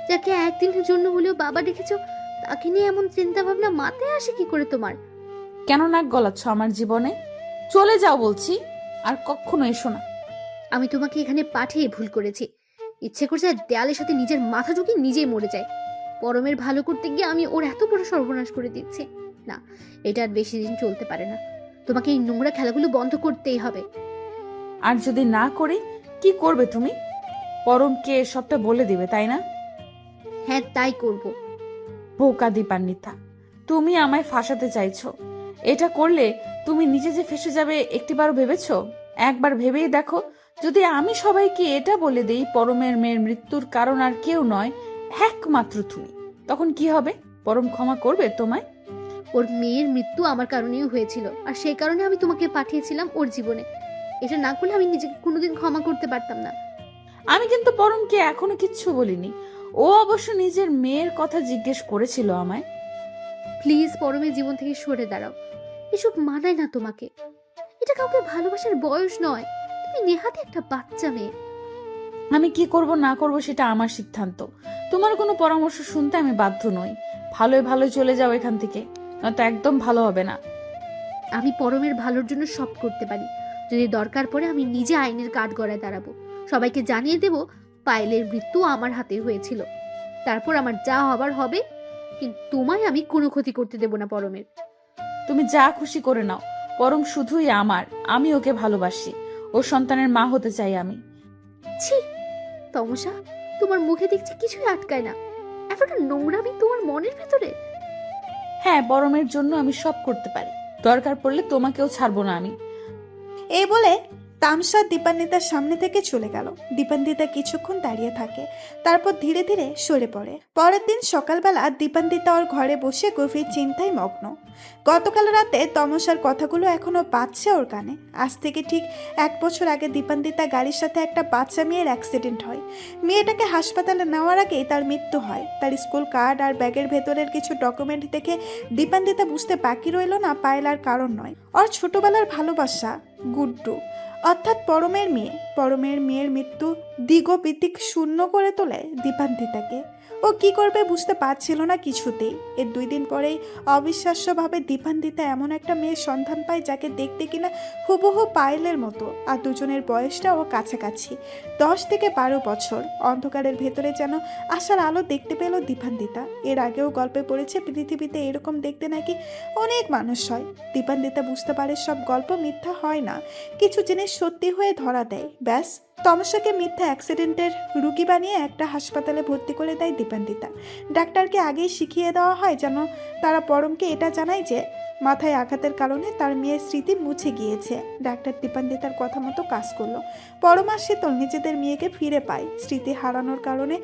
যাকে একদিনের জন্য হলেও বাবা দেখেছো, তাকে নিয়ে এমন চিন্তা ভাবনা মাথায় আসে কি করে তোমার? কেন নাক গলাচ্ছ আমার জীবনে? চলে যাও বলছি, আর কখনো এসো না। আমি তোমাকে এখানে পাঠিয়ে ভুল করেছি। ইচ্ছে করছে আর দেয়ালের সাথে নিজের মাথা ঢুকিয়ে নিজেই মরে যায়। পরমের ভালো করতে গিয়ে আমি ওর এত বড় সর্বনাশ করে দিচ্ছি। না, এটা আর বেশি দিন চলতে পারে না। তোমাকে এই নোংরা খেলাগুলো বন্ধ করতেই হবে। আর যদি না করি, কি করবে তুমি? পরমকে সবটা বলে দিবে, তাই না? হ্যাঁ, তাই করব। বোকা দীপান্বিতা, তুমি আমায় ফাঁসাতে চাইছো। এটা করলে তুমি নিজে যে ফেঁসে যাবে একটিবারও ভেবেছো? একবার ভেবেই দেখো, যদি আমি সবাইকে এটা বলে দেই পরমের মেয়ের মৃত্যুর কারণ আর কেউ নয়, একমাত্র তুমি, তখন কি হবে? পরম ক্ষমা করবে তোমায়? ওর মেয়ের মৃত্যু আমার কারণেই হয়েছিল, আর সেই কারণে আমি তোমাকে পাঠিয়েছিলাম ওর জীবনে। এটা না করলে আমি নিজেকে কোনোদিন ক্ষমা করতে পারতাম না। আমি কিন্তু পরমকে এখনো কিচ্ছু বলিনি। ও অবশ্য নিজের মেয়ের কথা জিজ্ঞেস করেছিল আমায়। প্লিজ পরমের জীবন থেকে সরে দাঁড়াও। এসব মানায় না তোমাকে। এটা কাউকে ভালোবাসার বয়স নয়। তুমি নেহাতে একটা বাচ্চা মেয়ে। আমি কি করব না করব সেটা আমার সিদ্ধান্ত। তোমার কোনো পরামর্শ শুনতে আমি বাধ্য নই। ভালোই ভালোই চলে যাও এখান থেকে, নয়তো একদম ভালো হবে না। আমি পরমের ভালোর জন্য সব করতে পারি। যদি দরকার পড়ে আমি নিজে আইনের কাঠগড়ায় দাঁড়াবো। সবাইকে জানিয়ে দেব পায়েলের মৃত্যু আমার হাতে হয়েছিল। তারপর আমার যা হবার হবে, কিন্তু তোমায় আমি কোনো ক্ষতি করতে দেব না পরমের। তুমি যা খুশি করে নাও, পরম শুধুই আমার। আমি ওকে ভালোবাসি, ওর সন্তানের মা হতে চাই আমি। ছি তমসা, তোমার মুখে দেখছি কিছুই আটকায় না। এতটা নোংরামি তোমার মনের ভেতরে? হ্যাঁ, পরমের জন্য আমি সব করতে পারি। দরকার পড়লে তোমাকেও ছাড়বো না আমি। এই বলে তামসা দীপান্বিতার সামনে থেকে চলে গেল। দীপান্বিতা কিছুক্ষণ দাঁড়িয়ে থাকে, তারপর ধীরে ধীরে সরে পড়ে। পরের দিন সকালবেলা দীপান্বিতা ওর ঘরে বসে গভীর চিন্তায় মগ্ন। গতকাল রাতে তমসার কথাগুলো এখনো বাজছে ওর কানে। আজ থেকে ঠিক 1 বছর আগে দীপান্বিতা গাড়ির সাথে একটা বাচ্চা মেয়ের অ্যাক্সিডেন্ট হয়। মেয়েটাকে হাসপাতালে নেওয়ার আগেই তার মৃত্যু হয়। তার স্কুল কার্ড আর ব্যাগের ভেতরের কিছু ডকুমেন্ট দেখে দীপান্বিতা বুঝতে বাকি রইল না পায়েল আর কারণ নয়, ওর ছোটবেলার ভালোবাসা গুড্ডু অর্থাৎ পরমের মেয়ের মৃত্যু দিগবিদিক শূন্য করে তোলে দীপান্বিতাকে। ও কি করবে বুঝতে পারছিল না কিছুতেই। এর 2 দিন পরেই অবিশ্বাস্যভাবে দীপান্বিতা এমন একটা মেয়ের সন্ধান পায় যাকে দেখতে কিনা হুবহু পায়েলের মতো, আর দুজনের বয়সটাও কাছাকাছি, 10 থেকে 12 বছর। অন্ধকারের ভেতরে যেন আশার আলো দেখতে পেল দীপান্বিতা। এর আগেও গল্পে পড়েছে পৃথিবীতে এরকম দেখতে নাকি অনেক মানুষ হয়। দীপান্বিতা বুঝতে পারে সব গল্প মিথ্যা হয় না, কিছু জিনিস সত্যি হয়ে ধরা দেয়। ব্যাস, তমসাকে মিথ্যা অ্যাক্সিডেন্টের রুগী বানিয়ে একটা হাসপাতালে ভর্তি করে দেয় দীপান্বিতা। ডাক্তারকে আগেই শিখিয়ে দেওয়া হয় যেন তারা পরমকে এটা জানায় যে মাথায় আঘাতের কারণে তার মেয়ের স্মৃতি মুছে গিয়েছে। ডাক্তার দীপান্বিতার কথা মতো কাজ করলো। পরম আর শীতল নিজেদের মেয়েকে ফিরে পায়। স্মৃতি হারানোর কারণে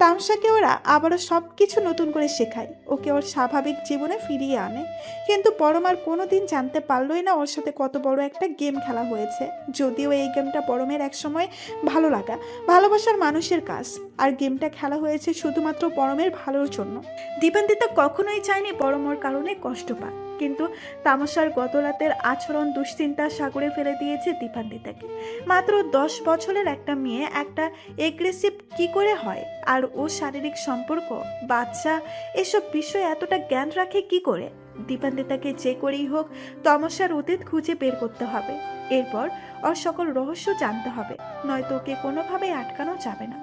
তামসাকে ওরা আবারও সব কিছু নতুন করে শেখায়, ওকে ওর স্বাভাবিক জীবনে ফিরিয়ে আনে। কিন্তু পরম আর কোনোদিন জানতে পারলই না ওর সাথে কত বড় একটা গেম খেলা হয়েছে। যদিও এই গেমটা পরমের একসময় ভালো লাগা, ভালোবাসার মানুষের কাজ, আর গেমটা খেলা হয়েছে শুধুমাত্র পরমের ভালোর জন্য। দীপান্বিতা কখনোই চায়নি পরম ওর কারণে কষ্ট পায়, কিন্তু তামাশার গত রাতের আচরণ দুশ্চিন্তার সাগরে ফেলে দিয়েছে দীপান্বিতাকে। মাত্র 10 বছরের একটা মেয়ে একটা এগ্রেসিভ কি করে হয়, আর ও শারীরিক সম্পর্ক, বাচ্চা, এসব বিষয়ে এতটা জ্ঞান রাখে কি করে? দীপান্বিতাকে যে করেই হোক তমসার অতীত খুঁজে বের করতে হবে। এরপর ওর সকল রহস্য জানতে হবে, নয়তো ওকে কোনোভাবেই আটকানো যাবে না।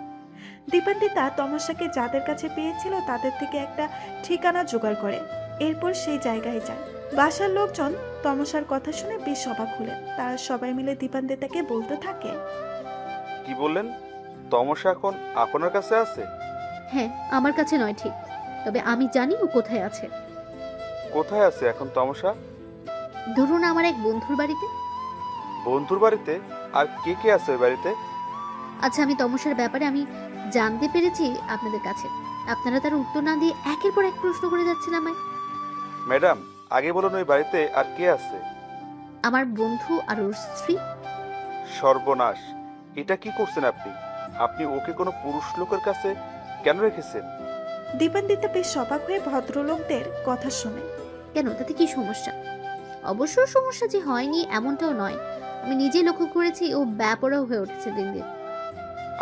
দীপান্বিতা তমসাকে যাদের কাছে পেয়েছিল তাদের থেকে একটা ঠিকানা জোগাড় করে, এরপর সেই জায়গায় যায়। বাসার লোকজন তমসার কথা শুনে বেশ অবাক হলেন। তারা সবাই মিলে দীপান্বিতাকে বলতে থাকে, কি বললেন? তমসা এখন আপনার কাছে আছে? হ্যাঁ, আমার কাছে নয় ঠিক, তবে আমি জানি ও কোথায় আছে। কোথায় আছে এখন তমসা? ধরুন আমার এক বন্ধুর বাড়িতে। বন্ধুর বাড়িতে? আর কে কে আছে ওই বাড়িতে? আচ্ছা, আমি তমসার ব্যাপারে আমি জানতে পেরেছি আপনাদের কাছে। আপনারা তার উত্তর না দিয়ে একের পর এক প্রশ্ন করে যাচ্ছেন আমায়। ম্যাডাম, আগে বলুন ওই বাড়িতে আর কে আছে? আমার বন্ধু আর ওর স্ত্রী। সর্বনাশ, এটা কি করছেন আপনি? আপনি ওকে কোনো পুরুষ লোকের কাছে কেন রেখেছেন? দীপান্বিতা বেশ অবাক হয়ে ভদ্রলোকদের কথা শুনে। কেন, তাতে কি সমস্যা? অবশ্য সমস্যা যে হয়নি এমনটাও নয়, আমি নিজে লক্ষ্য করেছি ও ব্যাপরও হয়ে উঠেছে দিন দিন।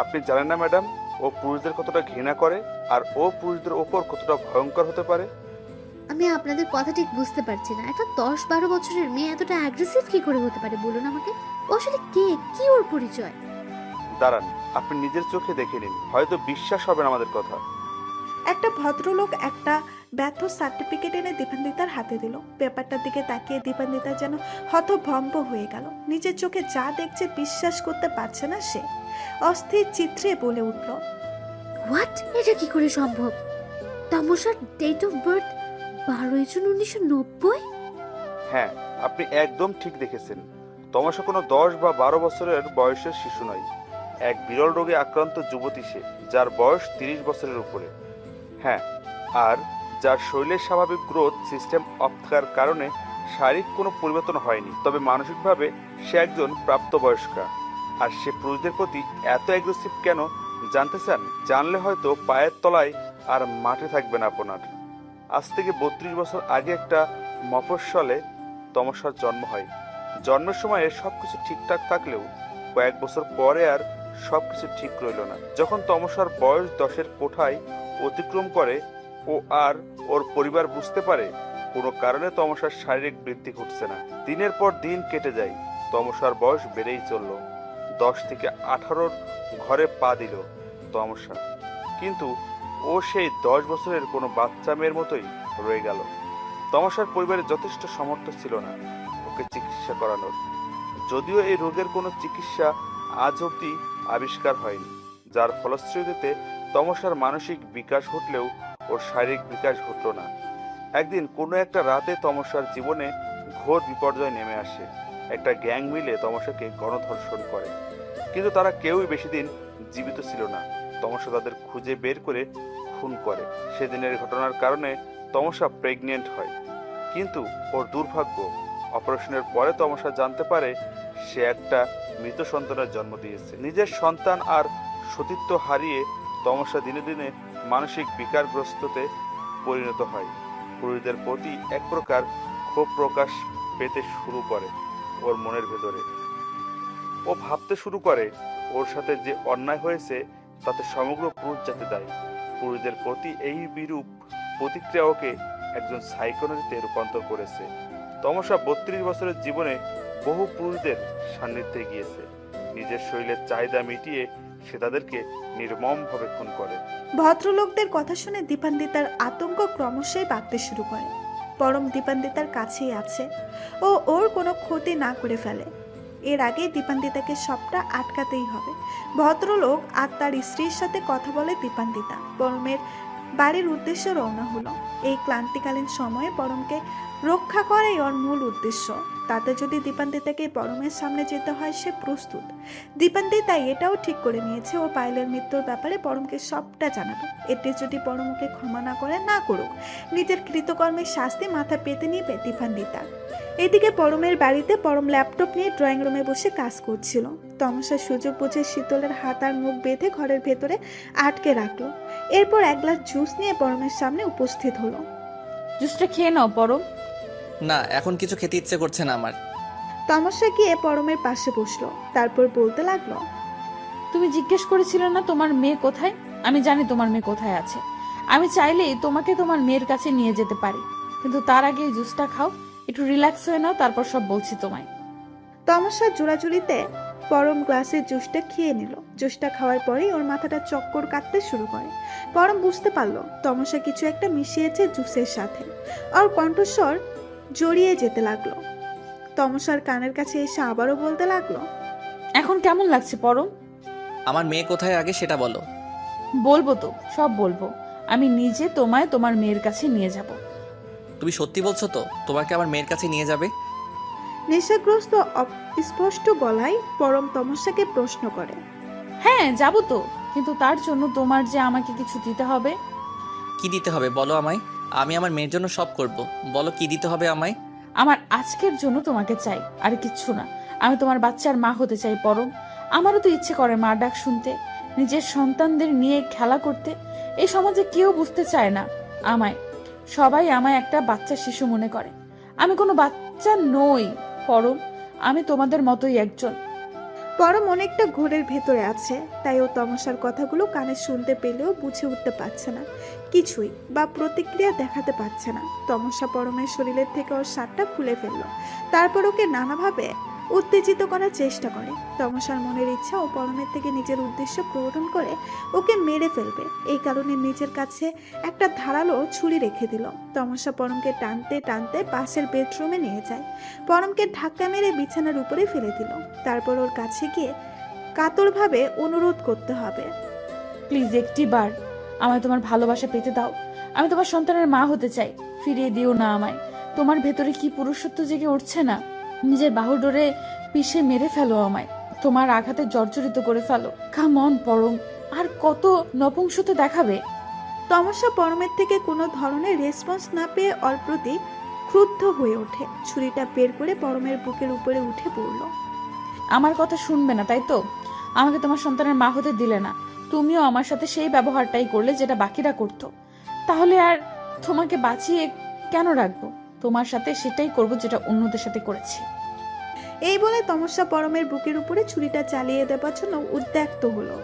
আপনি জানেন না ম্যাডাম, ও পুরুষদের কতটা ঘৃণা করে আর ও পুরুষদের ওপর কতটা ভয়ঙ্কর হতে পারে? আমি আপনাদের কথা ঠিক বুঝতে পারছি না। একটা 10-12 বছরের মেয়ে এতটা অ্যাগ্রেসিভ কি করে হতে পারে বলুন আমাকে? ও আসলে কে, কি ওর পরিচয়? দাঁড়ান, আপনি নিজের চোখে দেখে নিন, হয়তো বিশ্বাস হবে না আমাদের কথা। একটা ভদ্রলোক একটা ব্যর্থ সার্টিফিকেট এনে দীপান্বিতার হাতে দিল। পেপারটার দিকে তাকিয়ে দীপান্বিতা যেন হতভম্ব হয়ে গেল। নিজের চোখে যা দেখছে বিশ্বাস করতে পারছে না সে। অস্থির চিত্রে বলে উঠল, হোয়াট? এটা কি করে সম্ভব? তামসার ডেট অফ বার্থ 12/জুন 1990। হ্যাঁ, আপনি একদম ঠিক দেখেছেন। তমসা কোনো 10 বা 12 বছরের বয়সের শিশু নয়। এক বিরল রোগে আক্রান্ত যুবতী সে, যার বয়স 30 বছরের উপরে। হ্যাঁ, আর যার শরীরের স্বাভাবিক গ্রোথ সিস্টেম অফ থাকার কারণে শারীরিক কোনো পরিবর্তন হয়নি, তবে মানসিকভাবে সে একজন প্রাপ্তবয়স্কা। আর সে পুরুষদের প্রতি এত অ্যাগ্রেসিভ কেন জানতে চান? জানলে হয়তো পায়ের তলায় আর মাঠে থাকবে না আপনার। আজ থেকে 32 বছর আগে একটা মফস্বলে তমসার জন্ম হয়। জন্মের সময়ে সবকিছু ঠিকঠাক থাকলেও কয়েক বছর পরে আর সবকিছু ঠিক রইল না। যখন তমসার বয়স 10-এর কোঠায় অতিক্রম করে, ও আর ওর পরিবার বুঝতে পারে কোনো কারণে তমসার শারীরিক বৃদ্ধি ঘটছে না। দিনের পর দিন কেটে যায়, তমসার বয়স বেড়েই চলল। 10 থেকে 18-র ঘরে পা দিল তমসা, কিন্তু ও সেই 10 বছরের কোনো বাচ্চা মেয়ের মতোই রয়ে গেল। তমসার পরিবারের যথেষ্ট সামর্থ্য ছিল না ওকে চিকিৎসা করানোর, যদিও এই রোগের কোনো চিকিৎসা আজ অবধি আবিষ্কার হয়নি, যার ফলশ্রুতিতে তমসার মানসিক বিকাশ ঘটলেও ওর শারীরিক বিকাশ ঘটল না। একদিন কোনো একটা রাতে তমসার জীবনে ঘোর বিপর্যয় নেমে আসে। একটা গ্যাং মিলে তমসাকে গণধর্ষণ করে, কিন্তু তারা কেউই বেশি দিন জীবিত ছিল না। তমসা তাদের খুঁজে বের করে খুন করে। সেদিনের ঘটনার কারণে তমসা প্রেগনেন্ট হয়, কিন্তু ওর দুর্ভাগ্য, অপারেশনের পরে তমসা জানতে পারে সে একটা মৃত সন্তানের জন্ম দিয়েছে। নিজের সন্তান আর সতীত্ব হারিয়ে তমসা দিনে দিনে মানসিক বিকারগ্রস্ততে পরিণত হয়। পুরুষদের প্রতি এক প্রকার ক্ষোভ প্রকাশ পেতে শুরু করে ওর মনের ভেতরে। ও ভাবতে শুরু করে ওর সাথে যে অন্যায় হয়েছে তাতে সমগ্র পুরুষ জাতি দায়ী। পুরুষদের প্রতি এই বিরূপ প্রতিক্রিয়া ওকে একজন সাইকোলজিতে রূপান্তর করেছে। তমসা 32 বছরের জীবনে বহু পুরুষদের সান্নিধ্যে গিয়েছে। নিজের শরীরের চাহিদা মিটিয়ে সে তাদেরকে নির্মমভাবে খুন করে। ভদ্রলোকদের কথা শুনে দীপান্বিতার আতঙ্ক ক্রমশই বাড়তে শুরু করে। পরম দীপান্বিতার কাছেই আছে, ও ওর কোনো ক্ষতি না করে ফেলে। এর আগে দীপান্বিতাকে সবটা আটকাতেই হবে। ভদ্রলোক আর তার স্ত্রীর সাথে কথা বলে দীপান্বিতা পরমের বাড়ির উদ্দেশ্যে রওনা হলো। এই ক্লান্তিকালীন সময়ে পরমকে রক্ষা করাই ওর মূল উদ্দেশ্য। তাতে যদি দীপান্বিতাকে পরমের সামনে যেতে হয়, সে প্রস্তুত। দীপান্বিতা এটাও ঠিক করে নিয়েছে ও পায়েলের মৃত্যুর ব্যাপারে পরমকে সবটা জানাবে। এতে যদি পরম ওকে ক্ষমা না করে, না করুক, নিজের কৃতকর্মের শাস্তি মাথা পেতে নিবে দীপান্বিতা। এদিকে পরমের বাড়িতে পরম ল্যাপটপ নিয়ে ড্রয়িং রুমে বসে কাজ করছিল। তমসার সুযোগ বুঝে শীতলের হাত আর মুখ বেঁধে ঘরের ভেতরে আটকে রাখলো। এরপর এক গ্লাস জুস নিয়ে পরমের সামনে উপস্থিত হলো। জুসটা খেয়ে নাও পরম। না, এখন কিছু খেতে ইচ্ছে করছে না আমার। তমসা গিয়ে পরমের পাশে বসলো, তারপর বলতে লাগলো, তুমি জিজ্ঞেস করেছিলে না তোমার মেয়ে কোথায়? আমি জানি তোমার মেয়ে কোথায় আছে। আমি চাইলেই তোমাকে তোমার মেয়ের কাছে নিয়ে যেতে পারি, কিন্তু তার আগে এই জুসটা খাও, একটু রিল্যাক্স হয়ে নাও, তারপর সব বলছি তোমায়। তমসার জোড়াজুড়িতে পরম গ্লাসের জুসটা খেয়ে নিল। জুসটা খাওয়ার পরেই ওর মাথাটা চক্কর কাটতে শুরু করে। পরম বুঝতে পারলো তমসা কিছু একটা মিশিয়েছে জুসের সাথে। ওর কণ্ঠস্বর জড়িয়ে যেতে লাগলো। তমসার কানের কাছে এসে আবারও বলতে লাগলো, এখন কেমন লাগছে পরম? আমার মেয়ে কোথায় আগে সেটা বলো। বলবো তো, সব বলবো। আমি নিজে তোমায় তোমার মেয়ের কাছে নিয়ে যাব। তুমি সত্যি বলছো তো তোমাকে আমার মেয়ের কাছে নিয়ে যাবে? নেশাগ্রস্ত স্পষ্ট গলায় পরম তমসাকে প্রশ্ন করে। হ্যাঁ, যাব তো, কিন্তু তার জন্য তোমার যে আমাকে কিছু দিতে হবে। কি দিতে হবে বলো আমায়, আমি আমার মেয়ের জন্য সব করব। বলো কি দিতে হবে আমায়। আমার আজকের জন্য তোমাকে চাই, আর কিচ্ছু না। আমি তোমার বাচ্চার মা হতে চাই পরম। আমারও তো ইচ্ছে করে মা ডাক শুনতে, নিজের সন্তানদের নিয়ে খেলা করতে। এই সমাজে কেউ বুঝতে চায় না আমায়। সবাই আমায় একটা বাচ্চা শিশু মনে করে। আমি কোনো বাচ্চা নই পরম, আমি তোমাদের মতোই একজন। পরম অনেকটা ঘোরের ভেতরে আছে, তাই ও তমসার কথাগুলো কানে শুনতে পেলেও বুঝে উঠতে পারছে না কিছুই, বা প্রতিক্রিয়া দেখাতে পারছে না। তমসা পরমের শরীরের থেকে ওর শার্টটা খুলে ফেললো, তারপর ওকে নানাভাবে উত্তেজিত করার চেষ্টা করে। তমসার মনের ইচ্ছা ও পরমের থেকে নিজের উদ্দেশ্য পূরণ করে ওকে মেরে ফেলবে। এই কারণে নিজের কাছে একটা ধারালো ছুরি রেখে দিল। তমসা পরমকে টানতে টানতে পাশের বেডরুমে নিয়ে যায়। পরমকে ধাক্কা মেরে বিছানার উপরে ফেলে দিল। তারপর ওর কাছে গিয়ে কাতরভাবে অনুরোধ করতে হবে, প্লিজ একটিবার আমায় তোমার ভালোবাসা পেতে দাও। আমি তোমার সন্তানের মা হতে চাই, ফিরিয়ে দিও না আমায়। তোমার ভেতরে কি পুরুষত্ব জেগে উঠছে না? নিজের বাহুডোরে পিষে মেরে ফেলো আমায়, তোমার আঘাতে জর্জরিত করে ফেলো। কাম অন পরম, আর কত নপুংসতা দেখাবে? তমসা পরমের থেকে কোনো ধরনের রেসপন্স না পেয়ে ওর প্রতি ক্রুদ্ধ হয়ে ওঠে। ছুরিটা বের করে পরমের বুকের উপরে উঠে পড়ল। আমার কথা শুনবে না তাই তো? আমাকে তোমার সন্তানের মা হতে দিলে না, তুমিও আমার সাথে সেই ব্যবহারটাই করলে যেটা বাকিরা করতো। তাহলে আর তোমাকে বাঁচিয়ে কেন রাখবো? তোমার সাথে সেটাই করব যেটা অন্যদের সাথে করেছি। এই বলে তমসা পরমের বুকের উপরে ছুরিটা চালিয়ে দেবার জন্য উদ্যক্ত হলো।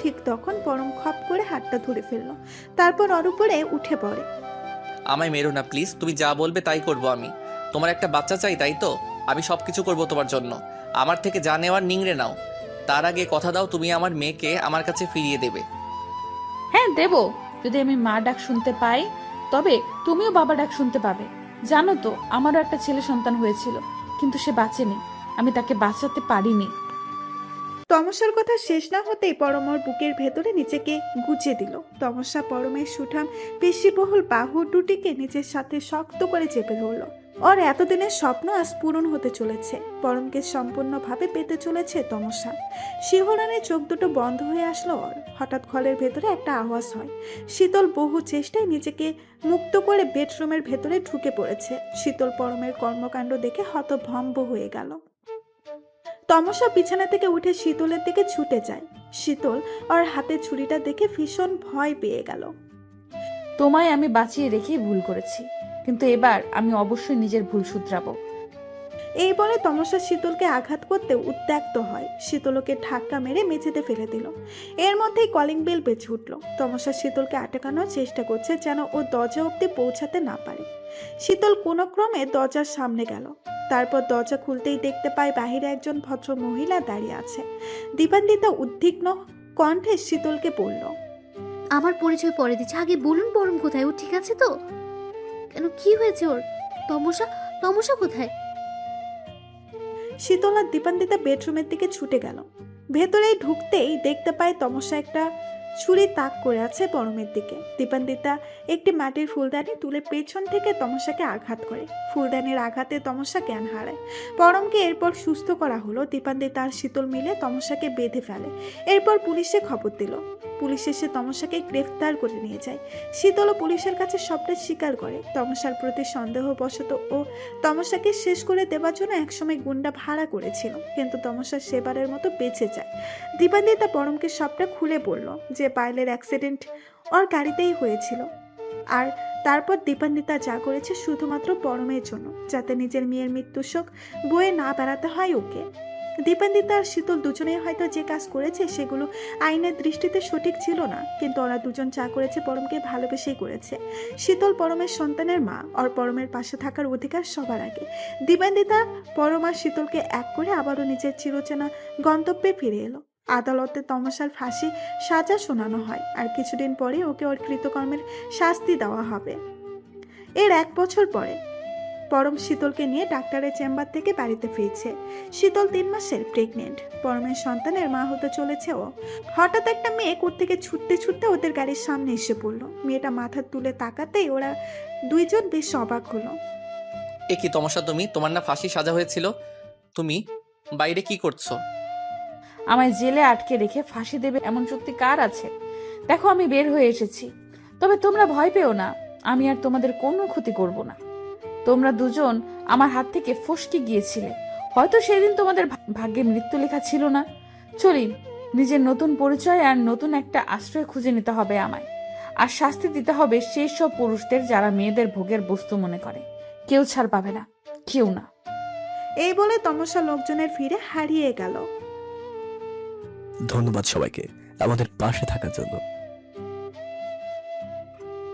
ঠিক তখন পরম খপ করে হাতটা ধরে ফেললো, তারপর ওর উপরে উঠে পড়ে। আমায় মেরো না প্লিজ, তুমি যা বলবে তাই করব আমি। তোমার একটা বাচ্চা চাই তাই তো? আমি সব কিছু করবো তোমার জন্য। আমার থেকে যা নেওয়ার নিংড়ে নাও। তার আগে কথা দাও তুমি আমার মেয়েকে আমার কাছে ফিরিয়ে দেবে। হ্যাঁ দেব, যদি আমি মা ডাক শুনতে পাই, তবে তুমিও বাবা ডাক শুনতে পাবে। জানো তো, আমারও একটা ছেলে সন্তান হয়েছিল, কিন্তু সে বাঁচেনি। আমি তাকে বাঁচাতে পারিনি। তমসার কথা শেষ না হতেই পরম ওর বুকের ভেতরে নিজেকে গুজে দিল। তমসা পরমের সুঠাম পেশিবহুল বাহু দুটিকে নিজের সাথে শক্ত করে চেপে ধরল। ওর এতদিনের স্বপ্ন আজ পূরণ হতে চলেছে। পরমকে সম্পূর্ণভাবে পেতে চলেছে তমসা। শিহরণে চোখ দুটো বন্ধ হয়ে আসলো ওর। হঠাৎ ঘরের ভেতরে একটা আওয়াজ হয়। শীতল বহু চেষ্টায় নিজেকে মুক্ত করে বেডরুমের ভেতরে ঢুকে পড়েছে। শীতল পরমের কর্মকাণ্ড দেখে হতভম্ব হয়ে গেল। তমসা বিছানা থেকে উঠে শীতলের দিকে ছুটে যায়। শীতল ওর হাতে ছুরিটা দেখে ভীষণ ভয় পেয়ে গেল। তোমায় আমি বাঁচিয়ে রেখেই ভুল করেছি, কিন্তু এবার আমি অবশ্যই নিজের ভুল শুধরাবো। এই বলে তমসা শীতলকে আঘাত করতে উত্ত্যক্ত হয়। শীতলকে ধাক্কা মেরে মেঝেতে ফেলে দিল। এর মধ্যেই কলিং বেল বেজে উঠল। তমসা শীতলকে আটকানোর চেষ্টা করছে যেন ও দরজা অবধি পৌঁছাতে না পারে। শীতল কোনো ক্রমে দরজার সামনে গেল। তারপর দরজা খুলতেই দেখতে পায় বাহিরে একজন ভদ্র মহিলা দাঁড়িয়ে আছে। দীপান্বিতা উদ্বিগ্ন কণ্ঠে শীতলকে বলল, আমার পরিচয় পরে দিচ্ছে, আগে বলুন পরম কোথায়? ও ঠিক আছে তো? কেন, কি হয়েছে ওর? তমসা তমসা কোথায়? শীতল আর দীপান্বিতা বেডরুমের দিকে ছুটে গেল। ভেতরেই ঢুকতেই দেখতে পায় তমসা একটা ছুরি তাক করে আছে পরমের দিকে। দীপান্বিতা একটি মাটির ফুলদানি তুলে পেছন থেকে তমসাকে আঘাত করে। ফুলদানির আঘাতে তমসা জ্ঞান হারায়। পরমকে এরপর সুস্থ করা হলো। দীপান্বিতা আর শীতল মিলে তমসাকে বেঁধে ফেলে। এরপর পুলিশে খবর দিল। পুলিশ এসে তমসাকে গ্রেফতার করে নিয়ে যায়। শীতল পুলিশের কাছে সবটা স্বীকার করে। তমসার প্রতি সন্দেহবশত ও তমসাকে শেষ করে দেওয়ার জন্য একসময় গুন্ডা ভাড়া করেছিল, কিন্তু তমসা সেবারের মতো বেঁচে যায়। দীপান্বিতা পরমকে সবটা খুলে বলল যে পায়েলের অ্যাক্সিডেন্ট ওর গাড়িতেই হয়েছিল, আর তারপর দীপান্বিতা যা করেছে শুধুমাত্র পরমের জন্য, যাতে নিজের মেয়ের মৃত্যু শোক বয়ে না বেড়াতে হয় ওকে। দীপান্বিতা আর শীতল দুজনেই হয়তো যে কাজ করেছে সেগুলো আইনের দৃষ্টিতে সঠিক ছিল না, কিন্তু ওরা দুজন যা করেছে পরমকে ভালোবেসেই করেছে। শীতল পরমের সন্তানের মা, আর পরমের পাশে থাকার অধিকার সবার আগে। দীপান্বিতা পরম আর শীতলকে এক করে আবারও নিজের চিরচেনা গন্তব্যে ফিরে এলো। আদালতে তমসার ফাঁসি সাজা শোনানো হয়, আর কিছুদিন পরে ওকে ওর কৃতকর্মের শাস্তি দেওয়া হবে। এর 1 বছর পরে পরম শীতলকে নিয়ে ডাক্তারের চেম্বার থেকে বাড়িতে ফিরছে। শীতল 3 মাসের প্রেগনেন্ট। পরমের সন্তানের মা হতে চলেছে ও। হঠাৎ একটা মেয়ে কোত্থেকে ছুটতে ছুটতে ওদের গাড়ির সামনে এসে পড়লো। মেয়েটা মাথা তুলে তাকাতেই ওরা দুইজন বেশ অবাক হলো। এ কি তমসা, তুমি? তোমার না ফাঁসি সাজা হয়েছিল? তুমি বাইরে কি করছো? আমায় জেলে আটকে রেখে ফাঁসি দেবে এমন চুক্তি কার আছে? দেখো, আমি বের হয়ে এসেছি। তবে তোমরা ভয় পেও না, আমি আর তোমাদের কোনো ক্ষতি করব না। তোমরা দুজন আমার হাত থেকে ফসকে গিয়েছিলে, হয়তো সেদিন তোমাদের ভাগ্যে মৃত্যু লেখা ছিল না। চলি, নিজের নতুন পরিচয় আর নতুন একটা আশ্রয় খুঁজে নিতে হবে আমায়। আর শাস্তি দিতে হবে সেই সব পুরুষদের যারা মেয়েদের ভোগের বস্তু মনে করে। কেউ ছাড় পাবে না, কেউ না। এই বলে তমসা লোকজনের ভিড়ে হারিয়ে গেল। ধন্যবাদ সবাইকে আমাদের পাশে থাকার জন্য।